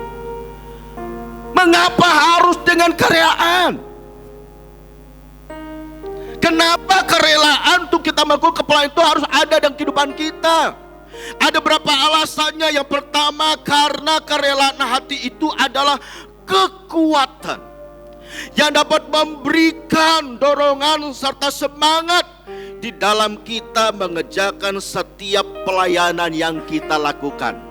Mengapa harus dengan kerelaan? Kenapa kerelaan untuk kita melakukan pelayanan itu harus ada dalam kehidupan kita? Ada berapa alasannya. Yang pertama, karena kerelaan hati itu adalah kekuatan yang dapat memberikan dorongan serta semangat di dalam kita mengerjakan setiap pelayanan yang kita lakukan.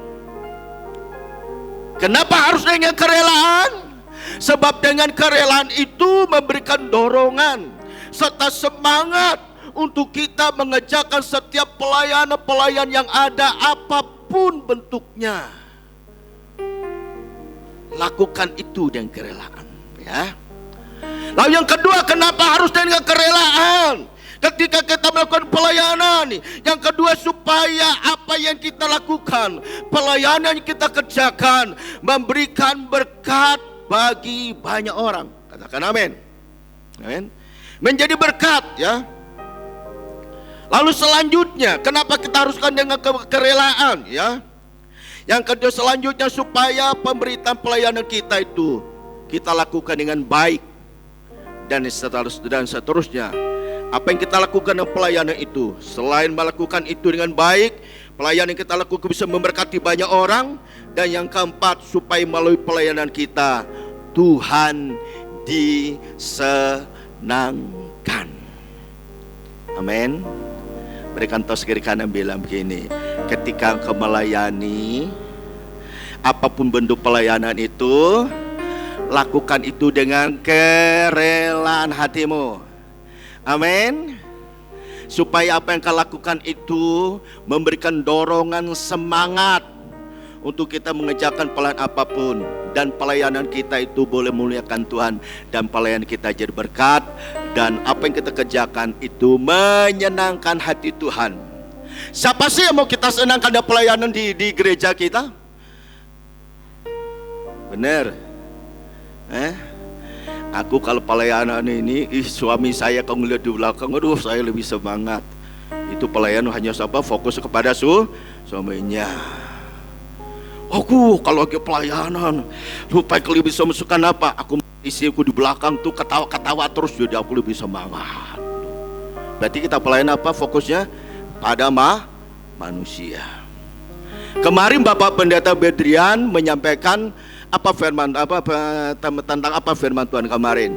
Kenapa harus dengan kerelaan? Sebab dengan kerelaan itu memberikan dorongan serta semangat untuk kita mengerjakan setiap pelayanan yang ada, apapun bentuknya. Lakukan itu dengan kerelaan, ya. Lalu yang kedua, kenapa harus dengan kerelaan? Ketika kita melakukan pelayanan, yang kedua, supaya apa yang kita lakukan, pelayanan yang kita kerjakan, memberikan berkat bagi banyak orang. Katakan amin. Amin. Menjadi berkat, ya. Lalu selanjutnya, kenapa kita haruskan dengan kerelaan, ya? Yang kedua selanjutnya, supaya pemberitaan pelayanan kita itu kita lakukan dengan baik, dan seterusnya. Apa yang kita lakukan dalam pelayanan itu, selain melakukan itu dengan baik, pelayanan yang kita lakukan bisa memberkati banyak orang. Dan yang keempat, supaya melalui pelayanan kita Tuhan disenangkan. Amin. Berikan tos kiri kanan, bilang begini: ketika engkau melayani, apapun bentuk pelayanan itu, lakukan itu dengan kerelaan hatimu. Amin. Supaya apa yang kau lakukan itu memberikan dorongan semangat untuk kita mengerjakan pelayanan apapun, dan pelayanan kita itu boleh memuliakan Tuhan, dan pelayanan kita jadi berkat, dan apa yang kita kerjakan itu menyenangkan hati Tuhan. Siapa sih yang mau kita senangkan dalam pelayanan di gereja kita? Benar. Aku kalau pelayanan ini, suami saya kalau ngeliat di belakang, aduh saya lebih semangat. Itu pelayanan hanya fokus kepada suaminya. Aku kalau lagi pelayanan, lupa aku lebih bisa apa? Aku istriku di belakang tuh ketawa-ketawa terus, jadi aku lebih semangat. Berarti kita pelayanan apa? Fokusnya pada manusia. Kemarin Bapak Pendeta Bedrian menyampaikan tentang apa firman Tuhan kemarin.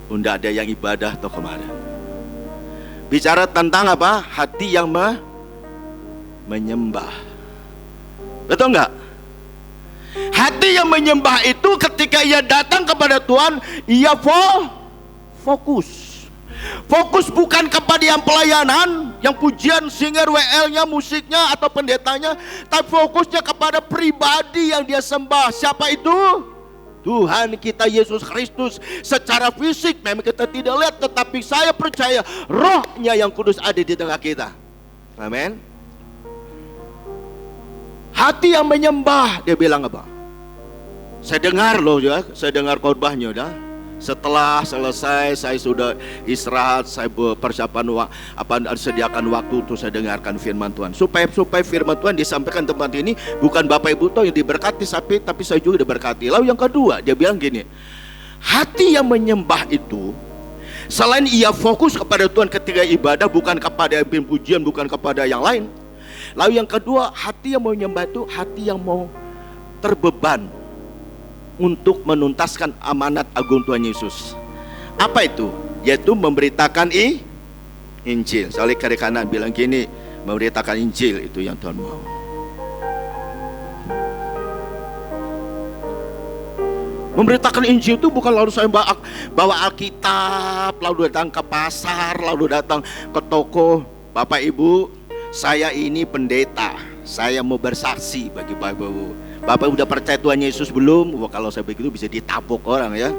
Unda ada yang ibadah atau kemarin. Bicara tentang apa? Hati yang menyembah. Betul enggak? Hati yang menyembah itu ketika ia datang kepada Tuhan, ia fokus. Fokus bukan kepada yang pelayanan, yang pujian, singer, WL-nya, musiknya, atau pendetanya, tapi fokusnya kepada pribadi yang dia sembah. Siapa itu? Tuhan kita Yesus Kristus. Secara fisik memang kita tidak lihat, tetapi saya percaya rohnya yang kudus ada di tengah kita. Amin. Hati yang menyembah, dia bilang apa? Saya dengar loh ya, saya dengar khotbahnya dah. Setelah selesai saya sudah istirahat, saya persiapan sediakan waktu untuk saya dengarkan firman Tuhan. Supaya firman Tuhan disampaikan tempat ini bukan Bapak Ibu toh yang diberkati, tapi saya juga diberkati. Lalu yang kedua, dia bilang gini, hati yang menyembah itu selain ia fokus kepada Tuhan ketika ibadah, bukan kepada pujian, bukan kepada yang lain. Lalu yang kedua, hati yang mau menyembah itu hati yang mau terbeban untuk menuntaskan amanat agung Tuhan Yesus. Apa itu? Yaitu memberitakan Injil. Soalnya kiri kanan bilang gini, memberitakan Injil itu yang Tuhan mau. Memberitakan Injil itu bukan lalu saya bawa Alkitab, lalu datang ke pasar, lalu datang ke toko. Bapak Ibu, saya ini pendeta, saya mau bersaksi bagi Bapak Ibu. Bapak udah percaya Tuhan Yesus belum? Wah, kalau saya begitu bisa ditabok orang ya.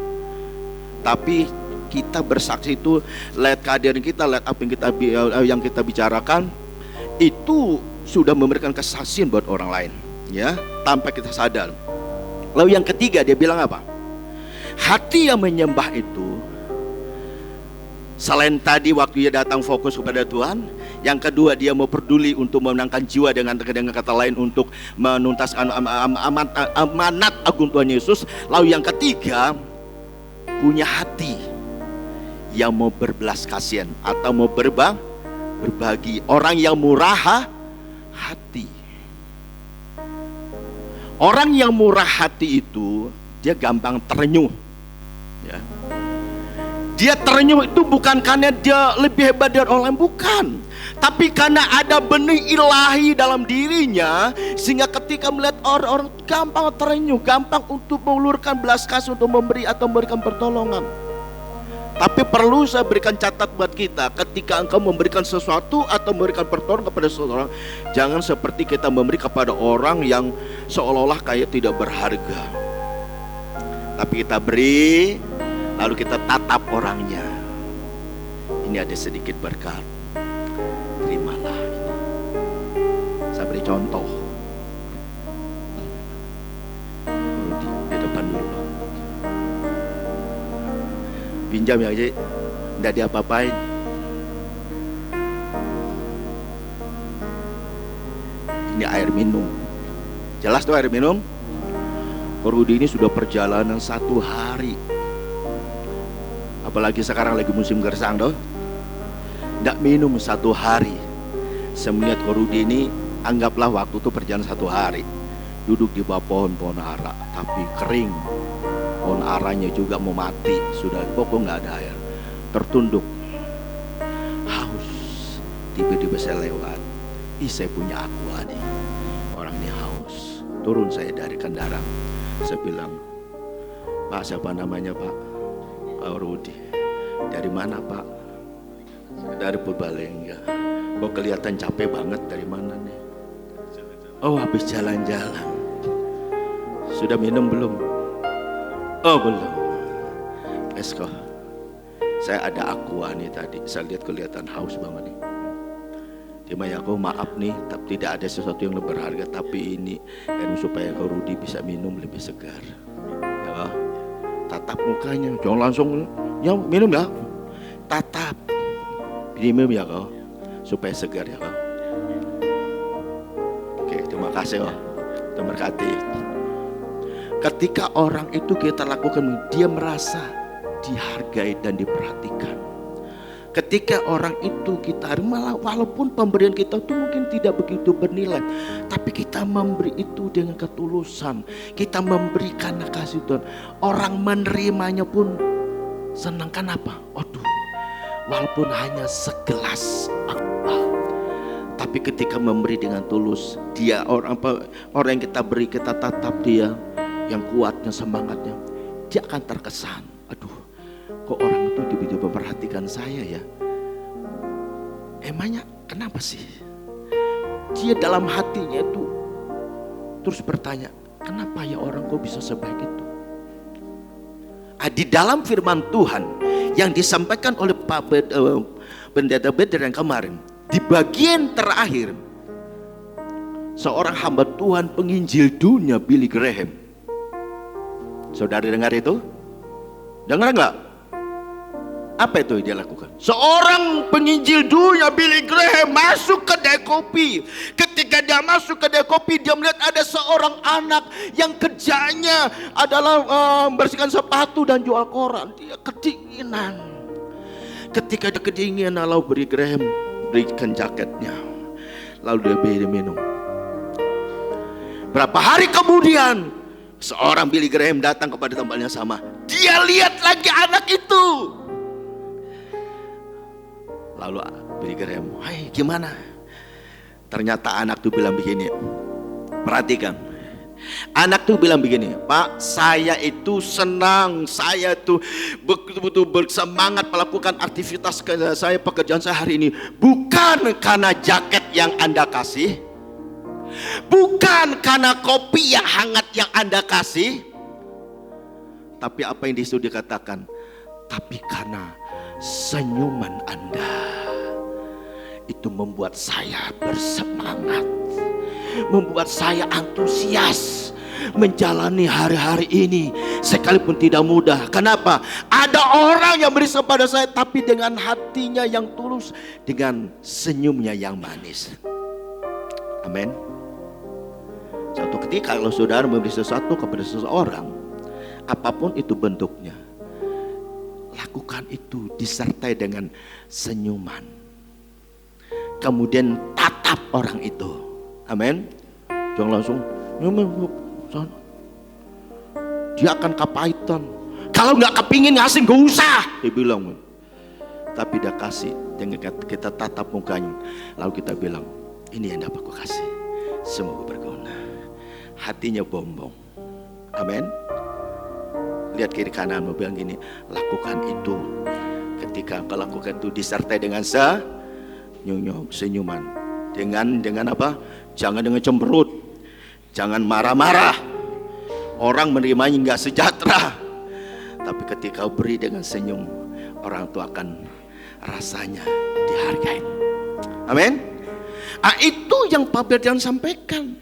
Tapi kita bersaksi itu lihat kehadiran kita, lihat apa yang kita bicarakan, itu sudah memberikan kesaksian buat orang lain, ya, tanpa kita sadar. Lalu yang ketiga dia bilang apa? Hati yang menyembah itu, selain tadi waktu dia datang fokus kepada Tuhan, yang kedua dia mau peduli untuk memenangkan jiwa, dengan kata lain untuk menuntaskan amanat agung Tuhan Yesus. Lalu yang ketiga, punya hati yang mau berbelas kasihan atau mau berbagi. Orang yang murah hati. Orang yang murah hati itu dia gampang terenyuh, ya. Dia terenyuh itu bukan karena dia lebih hebat dari orang lain, bukan. Tapi karena ada benih ilahi dalam dirinya, sehingga ketika melihat orang-orang gampang terenyuh, gampang untuk mengulurkan belas kasih, untuk memberi atau memberikan pertolongan. Tapi perlu saya berikan catat buat kita, ketika engkau memberikan sesuatu atau memberikan pertolongan kepada seseorang, jangan seperti kita memberi kepada orang yang seolah-olah kayak tidak berharga. Tapi kita beri, lalu kita tatap orangnya. Ini ada sedikit berkat, terimalah ini. Saya beri contoh. Di depan dulu. Pinjam ya, Ji. Tidak diapa-apain. Ini air minum. Jelas tuh air minum? Rudi ini sudah perjalanan 1 hari. Apalagi sekarang lagi musim gersang doh. Tidak minum 1 hari. Saya melihat Rudi ini, anggaplah waktu itu perjalanan 1 hari. Duduk di bawah pohon ara, tapi kering. Pohon aranya juga mau mati, sudah pokok nggak ada air. Tertunduk, haus. Tiba-tiba saya lewat. Saya punya aqua nih. Orang ini haus. Turun saya dari kendaraan. Saya bilang, Pak, siapa namanya Pak? Pak Rudi. Dari mana Pak? Dari Purbalingga. Kok kelihatan capek banget, dari mana nih? Oh, habis jalan-jalan. Sudah minum belum? Oh, belum. Esko, saya ada aqua nih tadi. Saya lihat kelihatan haus banget nih. Dia aku maaf nih, tapi tidak ada sesuatu yang lebih berharga, tapi ini supaya kau Rudi bisa minum lebih segar. Ya, tatap mukanya, jangan langsung ya minum ya. Tatap, minum ya kau, supaya segar ya kau. Oke, terima kasih kau, terima kasih. Ketika orang itu kita lakukan, dia merasa dihargai dan diperhatikan. Ketika orang itu kita malah, walaupun pemberian kita itu mungkin tidak begitu bernilai, tapi kita memberi itu dengan ketulusan. Kita memberi karena kasih Tuhan. Orang menerimanya pun Senang kenapa? Aduh, walaupun hanya segelas alkohol, tapi ketika memberi dengan tulus, dia orang yang kita beri, kita tatap dia, yang kuatnya, semangatnya, dia akan terkesan. Aduh, kok orang itu tiba-tiba memperhatikan saya ya? Emangnya kenapa sih? Dia dalam hatinya itu terus bertanya, kenapa ya orang kok bisa sebaik itu? Di dalam firman Tuhan yang disampaikan oleh Pak Pendeta Beder yang kemarin, di bagian terakhir, seorang hamba Tuhan penginjil dunia, Billy Graham. Saudara dengar itu? Dengar enggak? Apa itu yang dia lakukan? Seorang penginjil dunia, Billy Graham, masuk ke kedai kopi. Ketika dia masuk ke kedai kopi, dia melihat ada seorang anak yang kerjanya adalah membersihkan sepatu dan jual koran. Dia kedinginan. Ketika dia kedinginan, lalu Billy Graham berikan jaketnya, lalu dia beri minum. Berapa hari kemudian, seorang Billy Graham datang kepada tempatnya sama. Dia lihat lagi anak itu. Lalu Billy Graham, hai gimana? Ternyata anak tuh bilang begini, perhatikan. Anak tuh bilang begini, Pak, saya itu senang, saya tuh betul-betul bersemangat melakukan aktivitas saya, pekerjaan saya hari ini. Bukan karena jaket yang Anda kasih, bukan karena kopi yang hangat yang Anda kasih, tapi apa yang disuruh dikatakan, tapi karena senyuman Anda itu membuat saya bersemangat, membuat saya antusias menjalani hari-hari ini sekalipun tidak mudah. Kenapa? Ada orang yang beri kepada saya tapi dengan hatinya yang tulus, dengan senyumnya yang manis. Amin. Suatu ketika kalau saudara memberi sesuatu kepada seseorang, apapun itu bentuknya, lakukan itu disertai dengan senyuman. Kemudian tatap orang itu. Amin. Jangan langsung dia akan kapahitan. Kalau nggak kepingin ngasih nggak usah, dia bilang. Tapi dia kasih, dengan kita tatap mukanya, lalu kita bilang, ini yang dapat aku kasih, semoga berguna. Hatinya bombong. Amin. Lihat kiri kananmu, bilang gini, lakukan itu. Ketika engkau lakukan itu disertai dengan senyuman. Dengan apa? Jangan dengan cemberut, jangan marah-marah. Orang menerimanya nggak sejahtera. Tapi ketika kau beri dengan senyum, orang itu akan rasanya dihargai. Amin. Itu yang Pak Berdian sampaikan.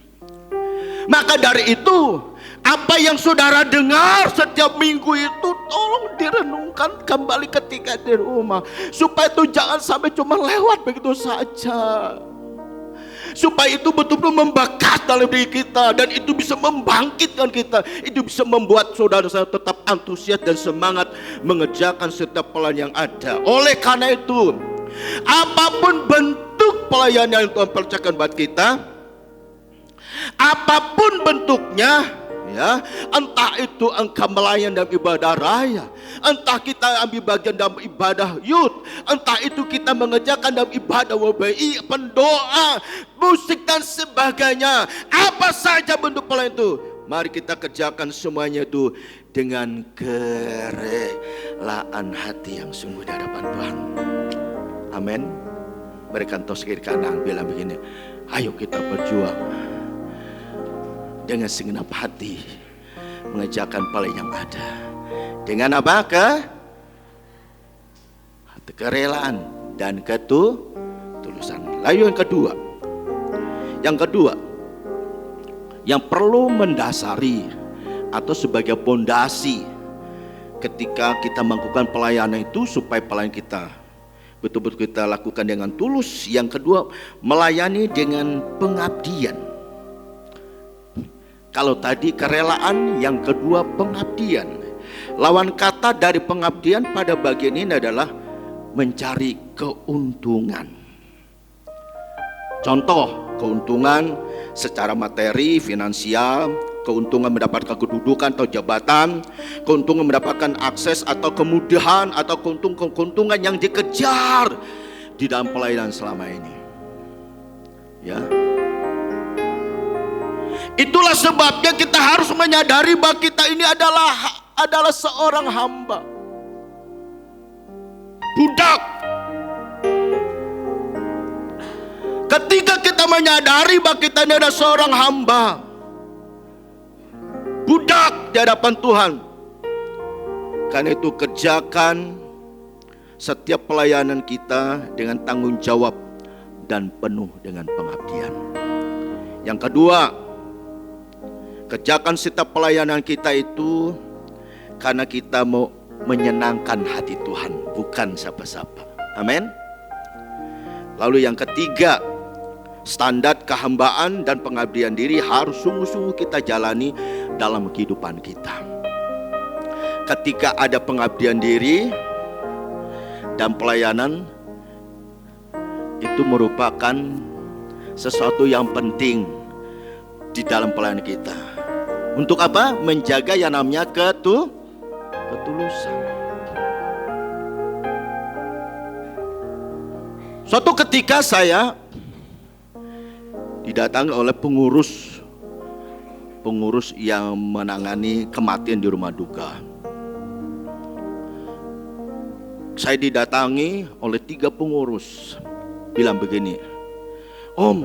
Maka dari itu, apa yang saudara dengar setiap minggu itu tolong direnungkan kembali ketika di rumah, supaya itu jangan sampai cuma lewat begitu saja, supaya itu betul-betul membekas dalam diri kita, dan itu bisa membangkitkan kita, itu bisa membuat saudara saya tetap antusias dan semangat mengerjakan setiap pelayanan yang ada. Oleh karena itu, apapun bentuk pelayanan yang Tuhan percayakan buat kita, apapun bentuknya, ya, entah itu engkau melayan dalam ibadah raya, entah kita ambil bagian dalam ibadah youth, entah itu kita mengerjakan dalam ibadah WBI, pendoa, musik dan sebagainya, apa saja bentuk pelayanan itu, mari kita kerjakan semuanya itu dengan kerelaan hati yang sungguh di hadapan Tuhan. Amin. Berikan tos kiri kanan, bilang begini, ayo kita berjuang dengan segenap hati mengerjakan pelayanan yang ada. Dengan apa? Kerelaan dan ketulusan. Lalu yang kedua yang perlu mendasari atau sebagai pondasi ketika kita melakukan pelayanan itu, supaya pelayanan kita betul-betul kita lakukan dengan tulus. Yang kedua, melayani dengan pengabdian. Kalau tadi kerelaan, yang kedua pengabdian. Lawan kata dari pengabdian pada bagian ini adalah mencari keuntungan. Contoh, keuntungan secara materi, finansial, keuntungan mendapatkan kedudukan atau jabatan, keuntungan mendapatkan akses atau kemudahan, atau keuntungan yang dikejar di dalam pelayanan selama ini. Ya. Itulah sebabnya kita harus menyadari bahwa kita ini adalah seorang hamba. Budak. Ketika kita menyadari bahwa kita ini adalah seorang hamba, budak di hadapan Tuhan, karena itu kerjakan setiap pelayanan kita dengan tanggung jawab dan penuh dengan pengabdian. Yang kedua, kerjakan setiap pelayanan kita itu karena kita mau menyenangkan hati Tuhan, bukan siapa-siapa. Amin. Lalu yang ketiga, standar kehambaan dan pengabdian diri harus sungguh-sungguh kita jalani dalam kehidupan kita. Ketika ada pengabdian diri dan pelayanan, itu merupakan sesuatu yang penting di dalam pelayanan kita. Untuk apa? Menjaga yang namanya ketulusan. Suatu ketika saya didatangi oleh pengurus yang menangani kematian di rumah duka. Saya didatangi oleh 3 pengurus, bilang begini, "Om,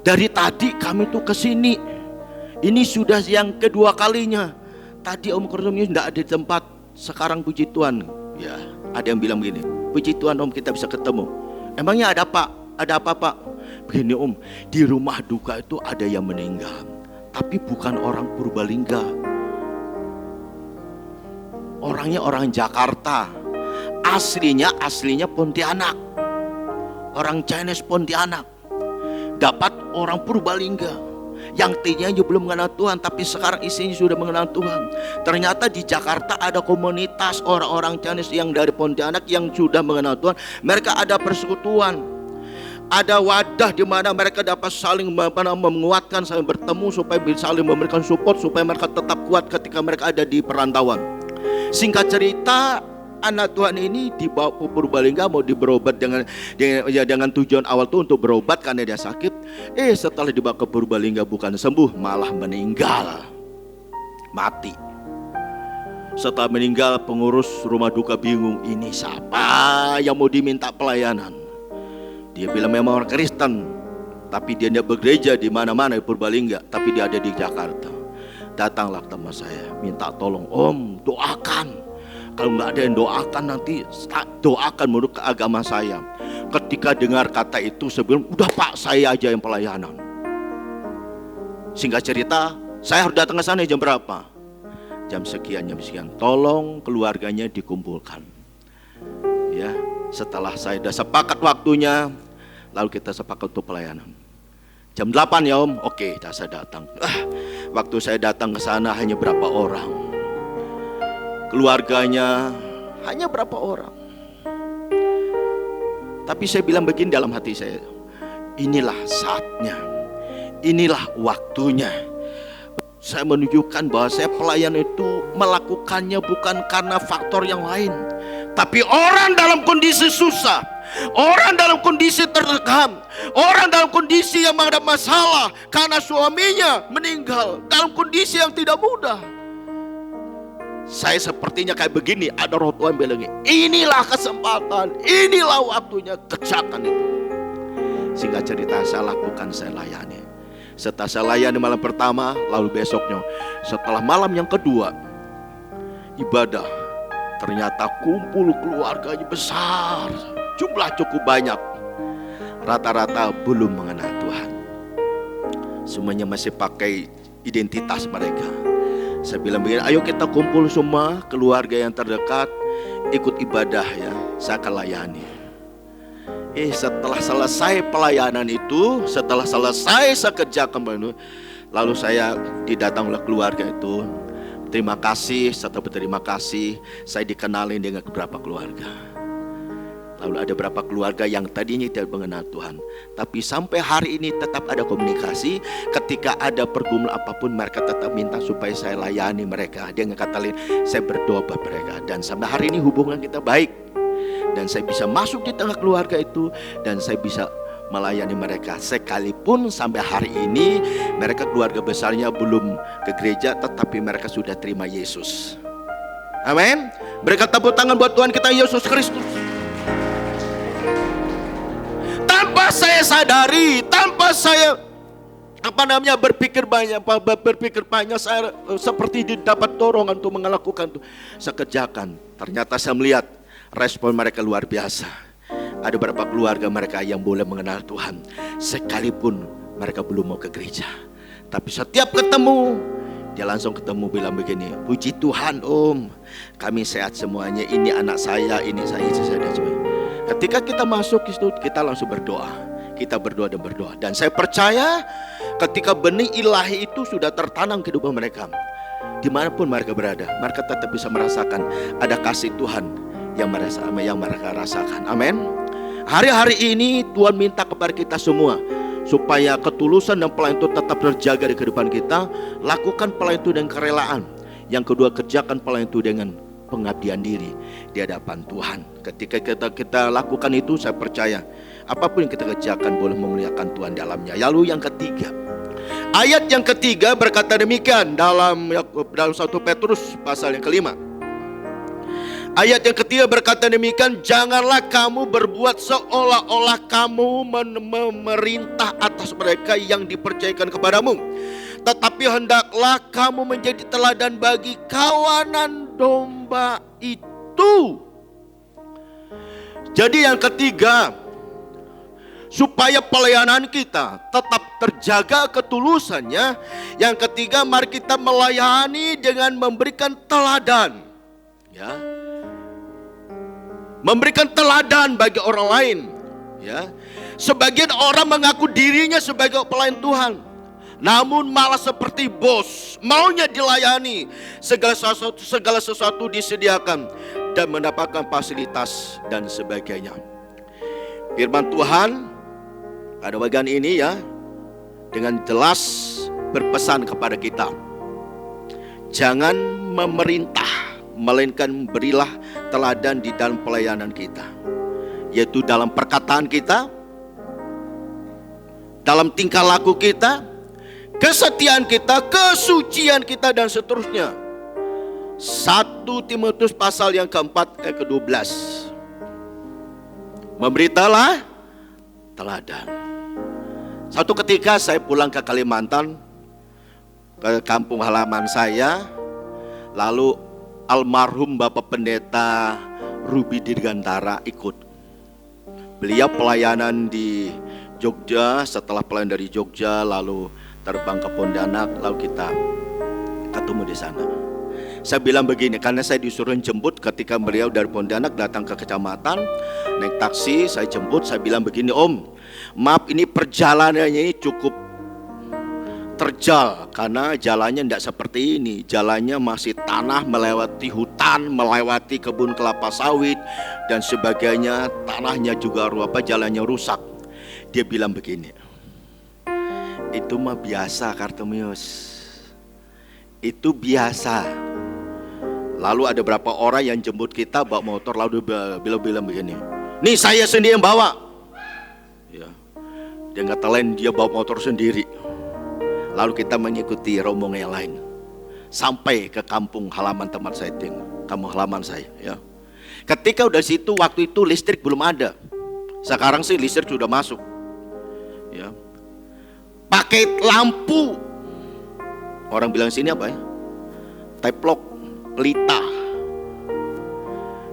dari tadi kami tuh kesini, ini sudah yang kedua kalinya. Tadi Om ketemu tidak ada di tempat, sekarang puji Tuhan." Ya, ada yang bilang begini, "Puji Tuhan Om, kita bisa ketemu." Emangnya ada Pak? Ada apa Pak? Begini Om, di rumah duka itu ada yang meninggal, tapi bukan orang Purbalingga. Orangnya orang Jakarta. Aslinya Pontianak. Orang Chinese Pontianak. Dapat orang Purbalingga. Yang tadinya belum mengenal Tuhan, tapi sekarang isinya sudah mengenal Tuhan. Ternyata di Jakarta ada komunitas orang-orang Chinese yang dari Pontianak yang sudah mengenal Tuhan. Mereka ada persekutuan. Ada wadah di mana mereka dapat saling menguatkan, saling bertemu supaya bisa saling memberikan support supaya mereka tetap kuat ketika mereka ada di perantauan. Singkat cerita, anak Tuhan ini dibawa ke Purbalingga mau berobat dengan tujuan awal itu untuk berobat karena dia sakit. Setelah dibawa ke Purbalingga bukan sembuh, malah meninggal, mati. Setelah meninggal, pengurus rumah duka bingung, ini siapa yang mau diminta pelayanan? Dia bilang memang orang Kristen, tapi dia tidak bergereja di mana-mana di Purbalingga, tapi dia ada di Jakarta. Datanglah ke tempat saya, minta tolong, Om, doakan. Kalau nggak ada yang doakan, nanti doakan menurut agama saya. Ketika dengar kata itu, sebelum udah Pak, saya aja yang pelayanan. Singkat cerita, saya harus datang ke sana jam berapa? Jam sekian. Tolong keluarganya dikumpulkan. Ya. Setelah saya sudah sepakat waktunya, lalu kita sepakat untuk pelayanan. Jam 8 ya Om, oke, saya datang. Waktu saya datang ke sana hanya berapa orang, keluarganya hanya berapa orang. Tapi saya bilang begini dalam hati saya, inilah saatnya, inilah waktunya. Saya menunjukkan bahwa saya pelayan itu melakukannya bukan karena faktor yang lain, tapi orang dalam kondisi susah, orang dalam kondisi tertekan, orang dalam kondisi yang ada masalah karena suaminya meninggal, dalam kondisi yang tidak mudah. Saya sepertinya kayak begini, ada roh Tuhan bilang, inilah kesempatan, inilah waktunya, kerjakan itu. Sehingga cerita saya lakukan, saya layani. Setelah saya layani malam pertama, lalu besoknya, setelah malam yang kedua, ibadah, ternyata kumpul keluarganya besar, jumlah cukup banyak. Rata-rata belum mengenal Tuhan. Semuanya masih pakai identitas mereka. Saya bilang begini, ayo kita kumpul semua keluarga yang terdekat, ikut ibadah ya, saya akan layani. Setelah selesai pelayanan itu, setelah selesai saya kerjakan itu, lalu saya didatang oleh keluarga itu. Terima kasih, setelah berterima kasih, saya dikenalin dengan beberapa keluarga. Lalu ada beberapa keluarga yang tadinya tidak mengenal Tuhan, tapi sampai hari ini tetap ada komunikasi. Ketika ada pergumulan apapun, mereka tetap minta supaya saya layani mereka. Dia ngekatalin, saya berdoa buat mereka. Dan sampai hari ini hubungan kita baik. Dan saya bisa masuk di tengah keluarga itu, dan saya bisa melayani mereka. Sekalipun sampai hari ini mereka keluarga besarnya belum ke gereja, tetapi mereka sudah terima Yesus. Amin. Berikan tepuk tangan buat Tuhan kita Yesus Kristus. Tanpa saya sadari, tanpa saya berpikir banyak, saya seperti dapat dorongan untuk melakukan itu. Saya kerjakan. Ternyata saya melihat respon mereka luar biasa. Ada beberapa keluarga mereka yang boleh mengenal Tuhan, sekalipun mereka belum mau ke gereja. Tapi setiap ketemu, dia langsung ketemu bilang begini, puji Tuhan Om, kami sehat semuanya, ini anak saya, ini saya dan sebagainya. Ketika kita masuk itu, kita langsung berdoa. Kita berdoa dan berdoa. Dan saya percaya ketika benih ilahi itu sudah tertanam ke kehidupan mereka, dimanapun mereka berada, mereka tetap bisa merasakan ada kasih Tuhan yang mereka rasakan. Amin. Hari-hari ini Tuhan minta kepada kita semua supaya ketulusan dan pelayanan itu tetap terjaga di kehidupan kita. Lakukan pelayanan itu dengan kerelaan. Yang kedua, kerjakan pelayanan itu dengan pengabdian diri di hadapan Tuhan. Ketika kita lakukan itu, saya percaya apapun yang kita kerjakan boleh memuliakan Tuhan dalamnya. Lalu yang ketiga, ayat yang ketiga berkata demikian dalam 1 Petrus pasal yang kelima. Ayat yang ketiga berkata demikian, janganlah kamu berbuat seolah-olah kamu memerintah atas mereka yang dipercayakan kepadamu, tetapi hendaklah kamu menjadi teladan bagi kawanan domba itu. Jadi yang ketiga, supaya pelayanan kita tetap terjaga ketulusannya, yang ketiga, mari kita melayani dengan memberikan teladan, ya, memberikan teladan bagi orang lain, ya. Sebagian orang mengaku dirinya sebagai pelayan Tuhan, namun malah seperti bos, maunya dilayani, segala sesuatu disediakan dan mendapatkan fasilitas dan sebagainya. Firman Tuhan pada bagian ini ya dengan jelas berpesan kepada kita, jangan memerintah, melainkan berilah teladan di dalam pelayanan kita, yaitu dalam perkataan kita, dalam tingkah laku kita, kesetiaan kita, kesucian kita, dan seterusnya. 1 Timotius pasal yang keempat ayat ke-12. Memberitalah teladan. Satu ketika saya pulang ke Kalimantan, ke kampung halaman saya, lalu almarhum Bapak Pendeta Ruby Dirgantara ikut. Beliau pelayanan di Jogja, setelah pelayanan dari Jogja lalu terbang ke Pontianak, lalu kita ketemu di sana. Saya bilang begini, karena saya disuruh jemput ketika beliau dari Pontianak datang ke kecamatan, naik taksi, saya jemput, saya bilang begini, Om, maaf ini perjalanannya ini cukup terjal, karena jalannya tidak seperti ini, jalannya masih tanah, melewati hutan, melewati kebun kelapa sawit, dan sebagainya, tanahnya juga jalannya rusak. Dia bilang begini, itu mah biasa Kartemius, itu biasa. Lalu ada berapa orang yang jemput kita bawa motor, lalu bilang begini, nih saya sendiri yang bawa. Ya. Dia ngatain dia bawa motor sendiri. Lalu kita mengikuti rombongan yang lain sampai ke kampung halaman tempat saya tinggal, kampung halaman saya. Ya. Ketika udah situ, waktu itu listrik belum ada. Sekarang sih listrik sudah masuk. Ya. Pakai lampu. Orang bilang sini apa ya? Teplok. Pelita.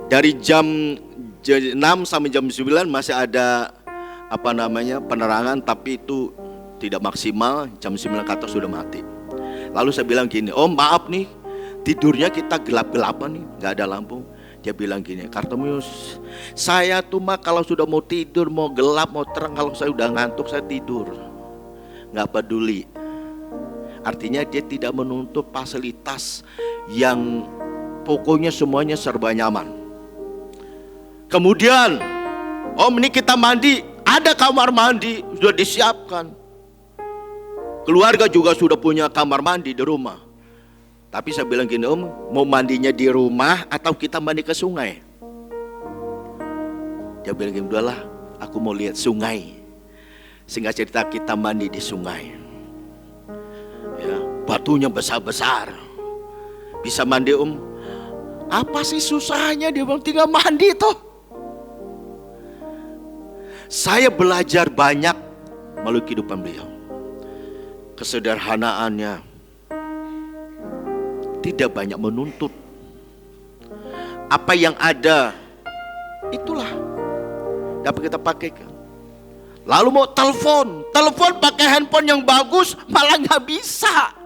Dari jam 6 sampai jam 9 masih ada penerangan, tapi itu tidak maksimal. Jam 9 ke atas sudah mati. Lalu saya bilang gini, oh maaf nih, tidurnya kita gelap-gelapan nih, gak ada lampu. Dia bilang gini, Kartemius, saya tuh mah kalau sudah mau tidur, mau gelap, mau terang, kalau saya udah ngantuk saya tidur, gak peduli. Artinya dia tidak menuntut fasilitas yang pokoknya semuanya serba nyaman. Kemudian Om, ini kita mandi, ada kamar mandi, sudah disiapkan. Keluarga juga sudah punya kamar mandi di rumah. Tapi saya bilang gini, Om, mau mandinya di rumah atau kita mandi ke sungai? Dia bilang gini, udahlah, aku mau lihat sungai. Sehingga cerita kita mandi di sungai. Ya, batunya besar-besar. Bisa mandi, Om. Apa sih susahnya? Dia bilang tinggal mandi toh. Saya belajar banyak melalui kehidupan beliau. Kesederhanaannya, tidak banyak menuntut. Apa yang ada, itulah dapat kita pakai. Lalu mau telepon pakai handphone yang bagus malah nggak bisa.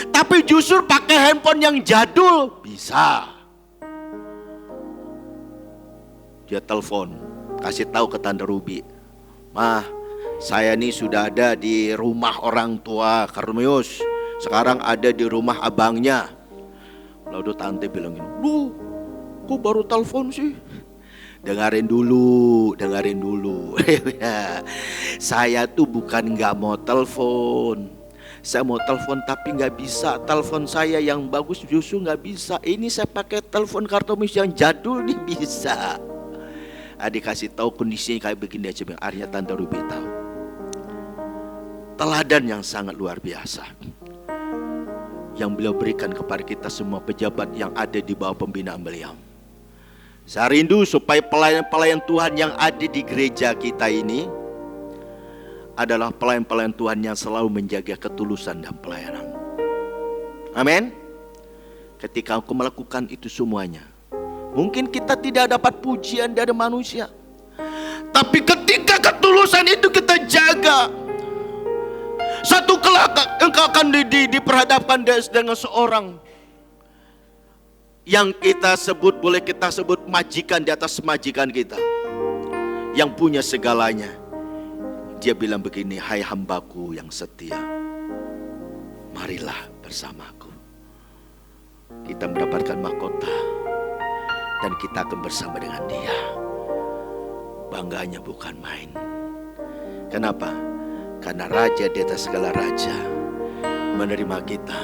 Tapi justru pakai handphone yang jadul bisa. Dia telepon, kasih tahu ke Tante Ruby, "Mah, saya nih sudah ada di rumah orang tua Karmius. Sekarang ada di rumah abangnya." Lalu Tante bilang gini, "Duh, kok baru telepon sih?" Dengarin dulu. Saya tuh bukan nggak mau telepon. Saya mau telepon tapi nggak bisa. Telepon saya yang bagus justru nggak bisa. Ini saya pakai telepon Kartomis yang jadul nih bisa. Adik kasih tahu kondisinya kayak begini aja. Akhirnya Tante Ruby tahu. Teladan yang sangat luar biasa yang beliau berikan kepada kita semua pejabat yang ada di bawah pembinaan beliau. Saya rindu supaya pelayan-pelayan Tuhan yang ada di gereja kita ini adalah pelayan-pelayan Tuhan yang selalu menjaga ketulusan dan pelayanan. Amin. Ketika aku melakukan itu semuanya, mungkin kita tidak dapat pujian dari manusia, tapi ketika ketulusan itu kita jaga, satu kelak engkau akan diperhadapkan dengan seorang yang kita sebut, boleh kita sebut majikan di atas majikan kita, yang punya segalanya. Dia bilang begini, "Hai hambaku yang setia, marilah bersamaku." Kita mendapatkan mahkota dan kita akan bersama dengan dia. Bangganya bukan main. Kenapa? Karena Raja di atas segala raja menerima kita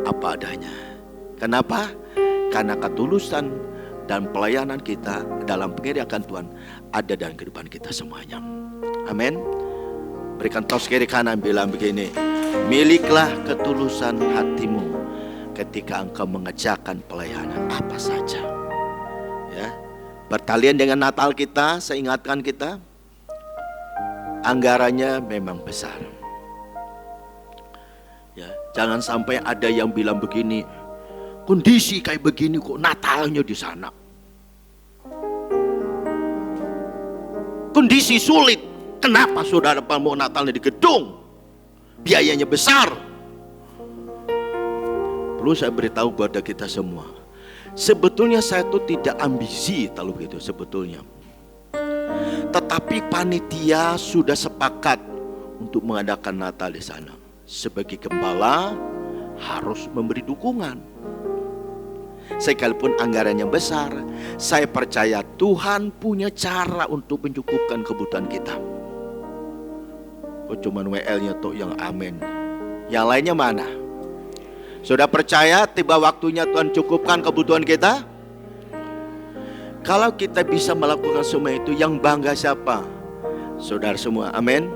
apa adanya. Kenapa? Karena ketulusan dan pelayanan kita dalam pengiriakan Tuhan ada dalam kehidupan kita semuanya. Amin. Berikan tos kiri kanan, bilang begini, "Miliklah ketulusan hatimu ketika engkau mengerjakan pelayanan apa saja." Ya, bertalian dengan Natal kita, saya ingatkan kita, anggarannya memang besar. Ya, jangan sampai ada yang bilang begini, kondisi kayak begini kok Natalnya di sana. Kondisi sulit, kenapa saudara mau Natalnya di gedung? Biayanya besar. Perlu saya beritahu kepada kita semua, sebetulnya saya itu tidak ambisi kalau begitu sebetulnya. Tetapi panitia sudah sepakat untuk mengadakan Natal di sana. Sebagai gembala harus memberi dukungan. Sekalipun anggarannya besar, saya percaya Tuhan punya cara untuk mencukupkan kebutuhan kita. Oh, cuman WL-nya tuh yang amin. Yang lainnya mana? Sudah percaya tiba waktunya Tuhan cukupkan kebutuhan kita? Kalau kita bisa melakukan semua itu, yang bangga siapa? Saudara semua, amin.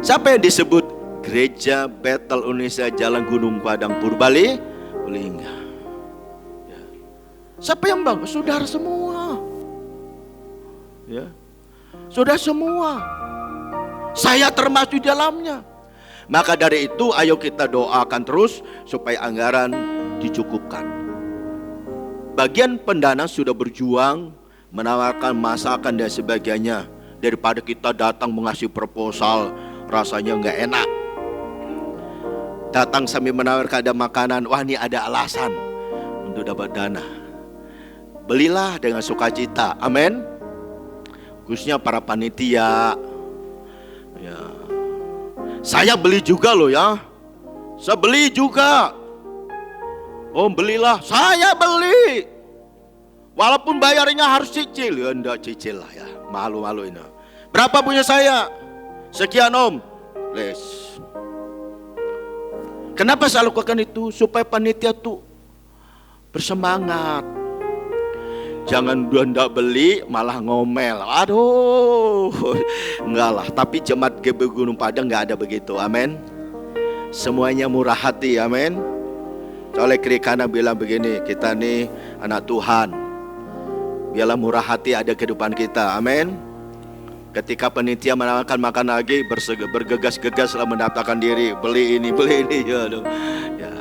Siapa yang disebut Gereja Bethel Indonesia Jalan Gunung Padang Purbalingga? Siapa yang bangga? Saudara semua. Ya. Saudara semua. Saya termasuk di dalamnya. Maka dari itu ayo kita doakan terus supaya anggaran dicukupkan. Bagian pendana sudah berjuang menawarkan masakan dan sebagainya. Daripada kita datang mengasih proposal rasanya nggak enak. Datang sambil menawarkan ada makanan, wah ini ada alasan untuk dapat dana. Belilah dengan sukacita, amin. Khususnya para panitia. Ya. Saya beli juga loh ya. Saya beli juga. Oh belilah, saya beli. Walaupun bayarnya harus cicil, ya enggak cicil lah ya. Malu-malu ini. Berapa punya saya? Sekian om. Les. Kenapa saya lakukan itu? Supaya panitia tuh bersemangat. Jangan dua ndak beli malah ngomel. Aduh. Enggak lah. Tapi jemaat GB Gunung Padang enggak ada begitu. Amin. Semuanya murah hati. Amin. Oleh Krikana bilang begini, kita nih anak Tuhan. Biarlah murah hati ada kehidupan kita. Amin. Ketika panitia menawarkan makan lagi, bergegas-gegaslah mendaftarkan diri, beli ini ya, ya.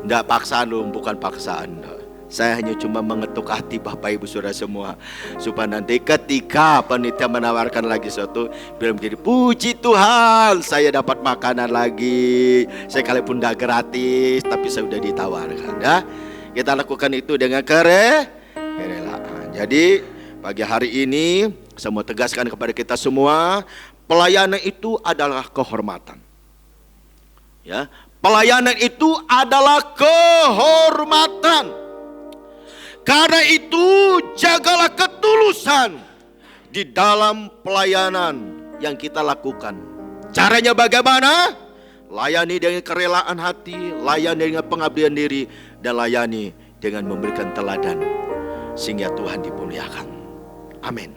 Nggak paksaan loh, bukan paksaan. Saya hanya cuma mengetuk hati Bapak Ibu Saudara semua, supaya nanti ketika panitia menawarkan lagi sesuatu, biar menjadi puji Tuhan, saya dapat makanan lagi. Saya kalaupun nggak gratis, tapi saya sudah ditawarkan. Ya, kita lakukan itu dengan kerelaan. Jadi pagi hari ini saya mau tegaskan kepada kita semua, pelayanan itu adalah kehormatan. Ya, pelayanan itu adalah kehormatan. Karena itu jagalah ketulusan di dalam pelayanan yang kita lakukan. Caranya bagaimana? Layani dengan kerelaan hati, layani dengan pengabdian diri, dan layani dengan memberikan teladan sehingga Tuhan dimuliakan. Amin.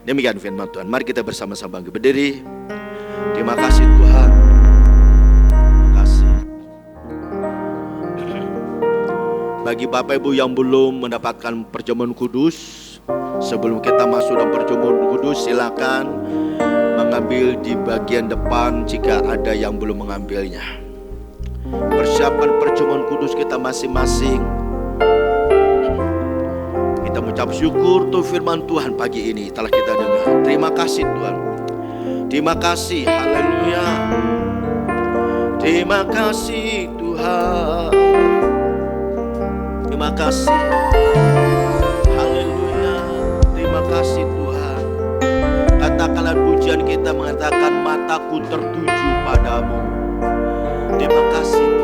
Demikian firman Tuhan. Mari kita bersama-sama berdiri. Terima kasih Tuhan. Terima kasih. Bagi Bapak Ibu yang belum mendapatkan perjamuan kudus, sebelum kita masuk dalam perjamuan kudus, silakan mengambil di bagian depan jika ada yang belum mengambilnya. Persiapkan perjamuan kudus kita masing-masing. Kita mengucap syukur untuk firman Tuhan pagi ini telah kita dengar. Terima kasih Tuhan. Terima kasih, haleluya. Terima kasih Tuhan. Terima kasih, haleluya. Terima kasih Tuhan. Katakanlah pujian kita mengatakan, mataku tertuju padamu. Terima kasih Tuhan.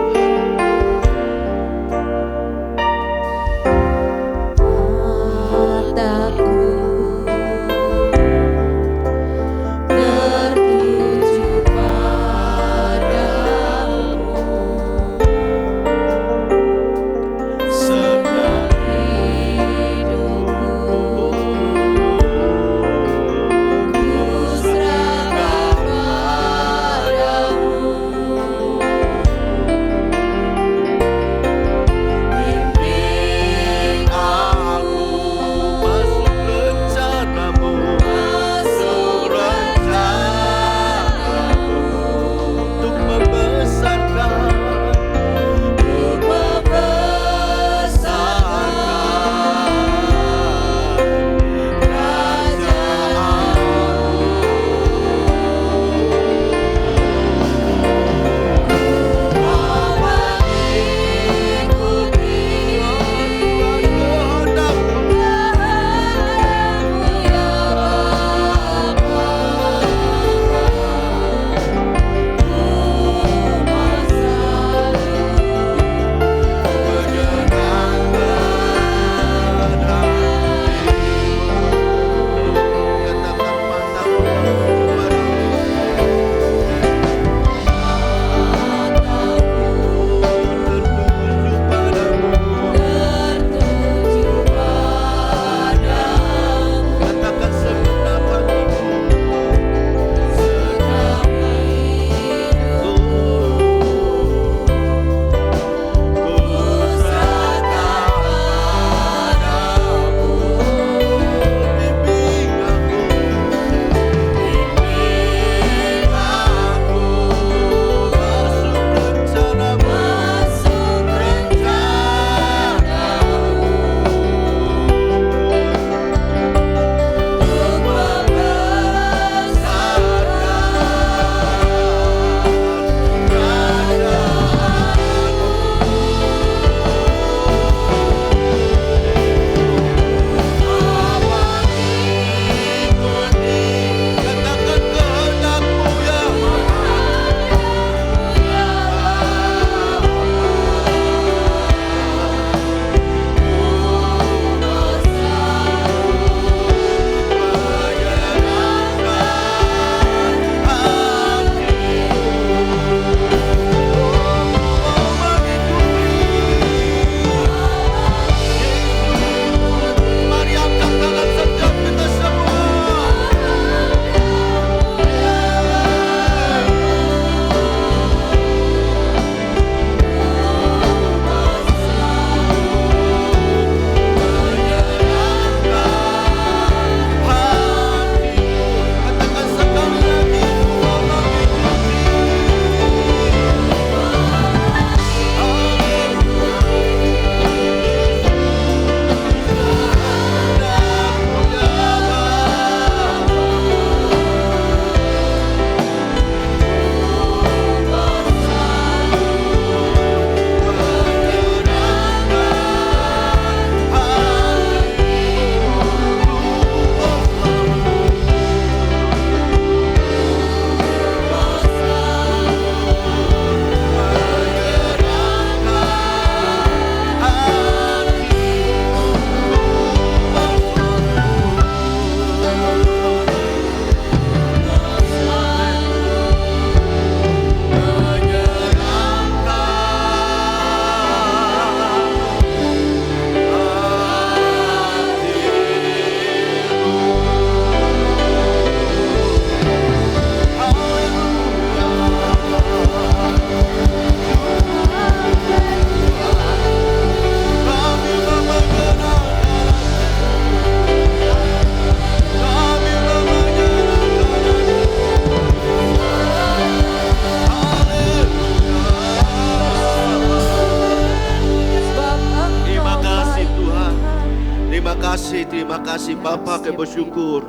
terima kasih Bapa, kami bersyukur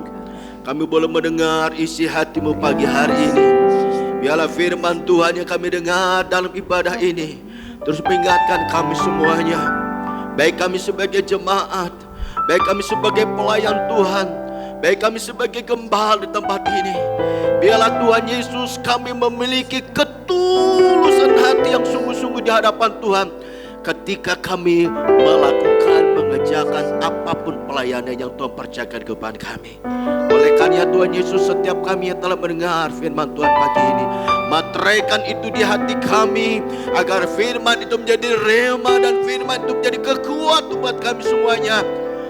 kami boleh mendengar isi hati-Mu pagi hari ini. Biarlah firman Tuhan yang kami dengar dalam ibadah ini terus mengingatkan kami semuanya, baik kami sebagai jemaat, baik kami sebagai pelayan Tuhan, baik kami sebagai gembala di tempat ini. Biarlah Tuhan Yesus kami memiliki ketulusan hati yang sungguh-sungguh di hadapan Tuhan ketika kami mengerjakan apapun pelayanan yang Tuhan percayakan kepada kami. Oleh karena Tuhan Yesus, setiap kami yang telah mendengar firman Tuhan pagi ini, materaikan itu di hati kami agar firman itu menjadi rema dan firman itu menjadi kekuatan buat kami semuanya,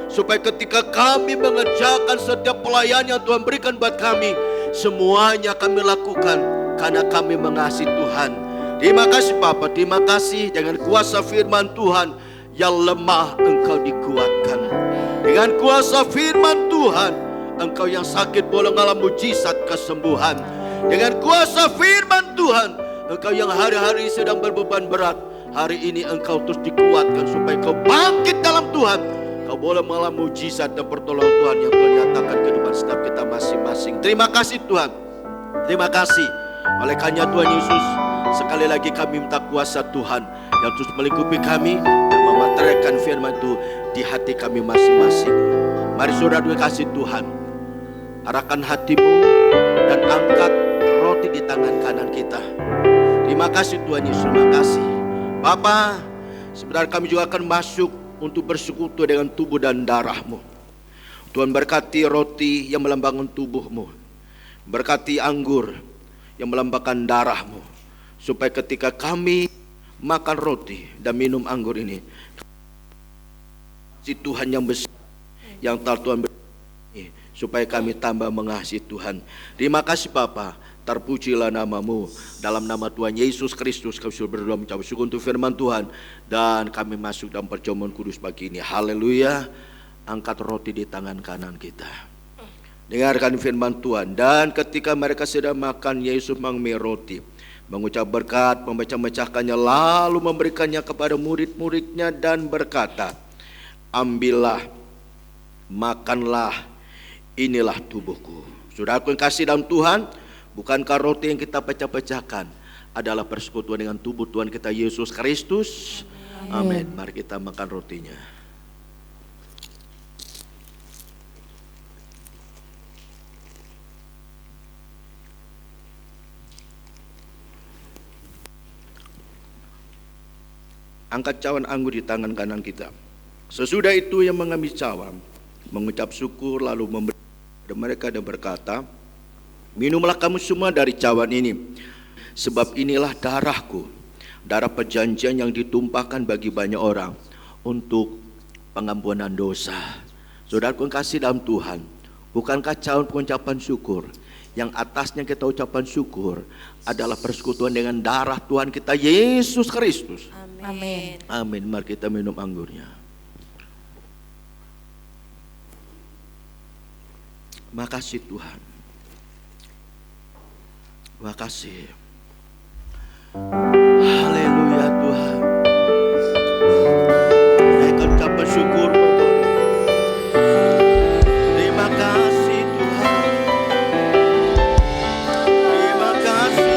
supaya ketika kami mengerjakan setiap pelayanan yang Tuhan berikan buat kami, semuanya kami lakukan karena kami mengasihi Tuhan. Terima kasih Bapa, terima kasih dengan kuasa firman Tuhan yang lemah Engkau dikuatkan. Dengan kuasa firman Tuhan, Engkau yang sakit boleh mengalami mujizat kesembuhan. Dengan kuasa firman Tuhan, Engkau yang hari-hari sedang berbeban berat, hari ini Engkau terus dikuatkan supaya Kau bangkit dalam Tuhan. Kau boleh mengalami mujizat dan pertolongan Tuhan yang Tuhan nyatakan ke depan setiap kita masing-masing. Terima kasih Tuhan, terima kasih. Oleh karena Tuhan Yesus, sekali lagi kami minta kuasa Tuhan yang terus melingkupi kami dan memateraikan firman itu di hati kami masing-masing. Mari saudara kasih Tuhan, arahkan hatimu dan angkat roti di tangan kanan kita. Terima kasih Tuhan Yesus, terima kasih Bapa. Sebentar kami juga akan masuk untuk bersekutu dengan tubuh dan darah-Mu. Tuhan berkati roti yang melambangkan tubuh-Mu, berkati anggur yang melambangkan darah-Mu, supaya ketika kami makan roti dan minum anggur ini, si Tuhan yang besar yang telah Tuhan beri, supaya kami tambah mengasihi Tuhan. Terima kasih Bapa, terpujilah nama-Mu. Dalam nama Tuhan Yesus Kristus kami sudah berdoa mengucap syukur untuk firman Tuhan, dan kami masuk dalam perjamuan kudus pagi ini. Haleluya. Angkat roti di tangan kanan kita, dengarkan firman Tuhan. Dan ketika mereka sedang makan, Yesus mengambil roti, mengucap berkat, memecah-mecahkannya, lalu memberikannya kepada murid-muridnya dan berkata, ambillah, makanlah, inilah tubuhku. Saudaraku yang kasih dalam Tuhan, bukankah roti yang kita pecah-pecahkan adalah persekutuan dengan tubuh Tuhan kita Yesus Kristus? Amin. Mari kita makan rotinya. Angkat cawan anggur di tangan kanan kita. Sesudah itu yang mengambil cawan, mengucap syukur, lalu memberi kepada mereka dan berkata, minumlah kamu semua dari cawan ini, sebab inilah darahku, darah perjanjian yang ditumpahkan bagi banyak orang untuk pengampunan dosa. Saudaraku yang kasih dalam Tuhan, bukankah cawan pengucapan syukur yang atasnya kita ucapan syukur adalah persekutuan dengan darah Tuhan kita Yesus Kristus? Amin. Amin. Mari kita minum anggurnya. Makasih Tuhan. Makasih. Haleluya Tuhan. Naikkan ucapan syukur. Terima kasih Tuhan. Terima kasih.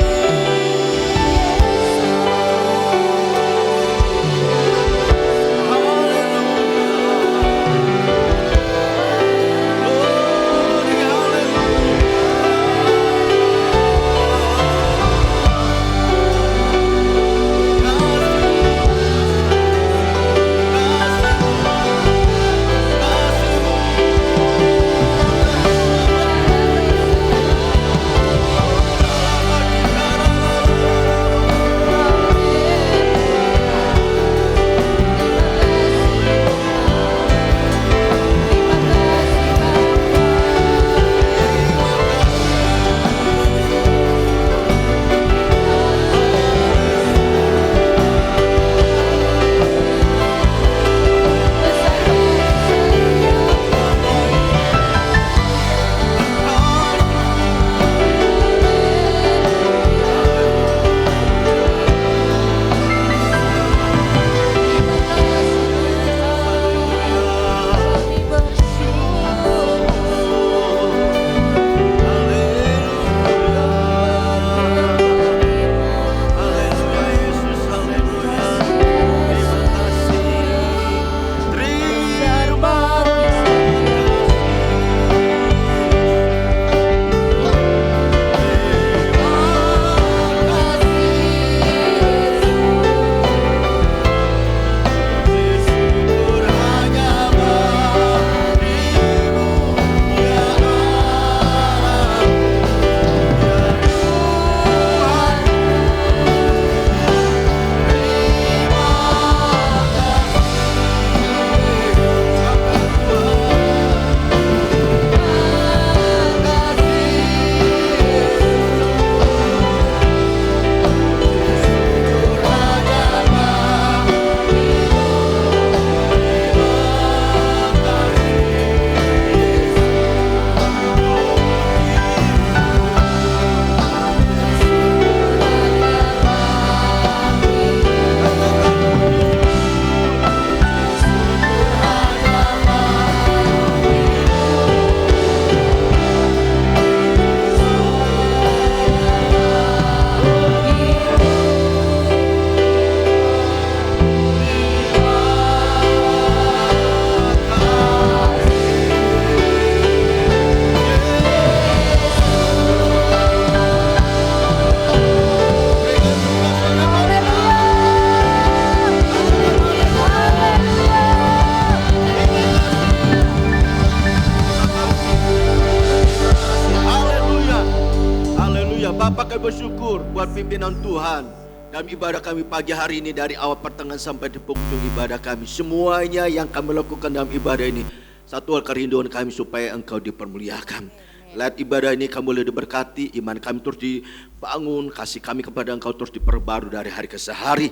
bersyukur buat pimpinan Tuhan dalam ibadah kami pagi hari ini, dari awal pertengahan sampai di penghujung ibadah kami. Semuanya yang kami lakukan dalam ibadah ini, satu hal kerinduan kami supaya Engkau dipermuliakan. Lihat ibadah ini kami boleh diberkati, iman kami terus dibangun, kasih kami kepada Engkau terus diperbarui dari hari ke hari.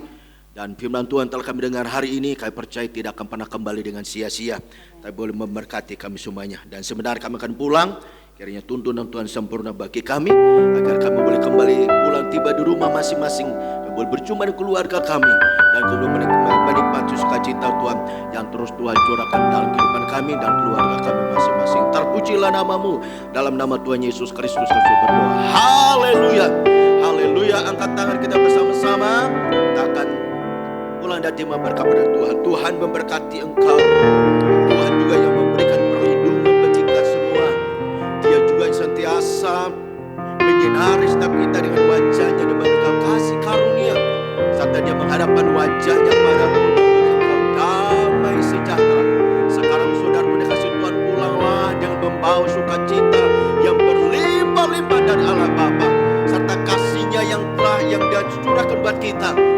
Dan firman Tuhan telah kami dengar hari ini, kami percaya tidak akan pernah kembali dengan sia-sia, tapi boleh memberkati kami semuanya. Dan sebenarnya kami akan pulang, kiranya tuntunan Tuhan sempurna bagi kami, agar kami boleh kembali pulang tiba di rumah masing-masing, kami boleh berjumpa dengan keluarga kami, dan kami boleh menikmati sukacita Tuhan yang terus Tuhan curahkan dalam kehidupan kami dan keluarga kami masing-masing. Terpujilah namamu, dalam nama Tuhan Yesus Kristus kami berdoa. Haleluya, haleluya. Angkat tangan kita bersama-sama, kita akan pulang dan terima berkat pada Tuhan. Tuhan memberkati engkau, Tuhan juga yang memberikan perlindungan bagi kita semua. Dia juga yang sentiasa menyinari setiap kita dengan wajahnya dan memberikan kasih karunia, serta dia menghadapkan wajahnya padamu dan memberikan damai sejahtera. Sekarang saudara dikasih Tuhan, pulanglah dengan membawa sukacita yang berlimpah-limpah dari Allah Bapa, serta kasihnya yang telah yang dia curahkan buat kita.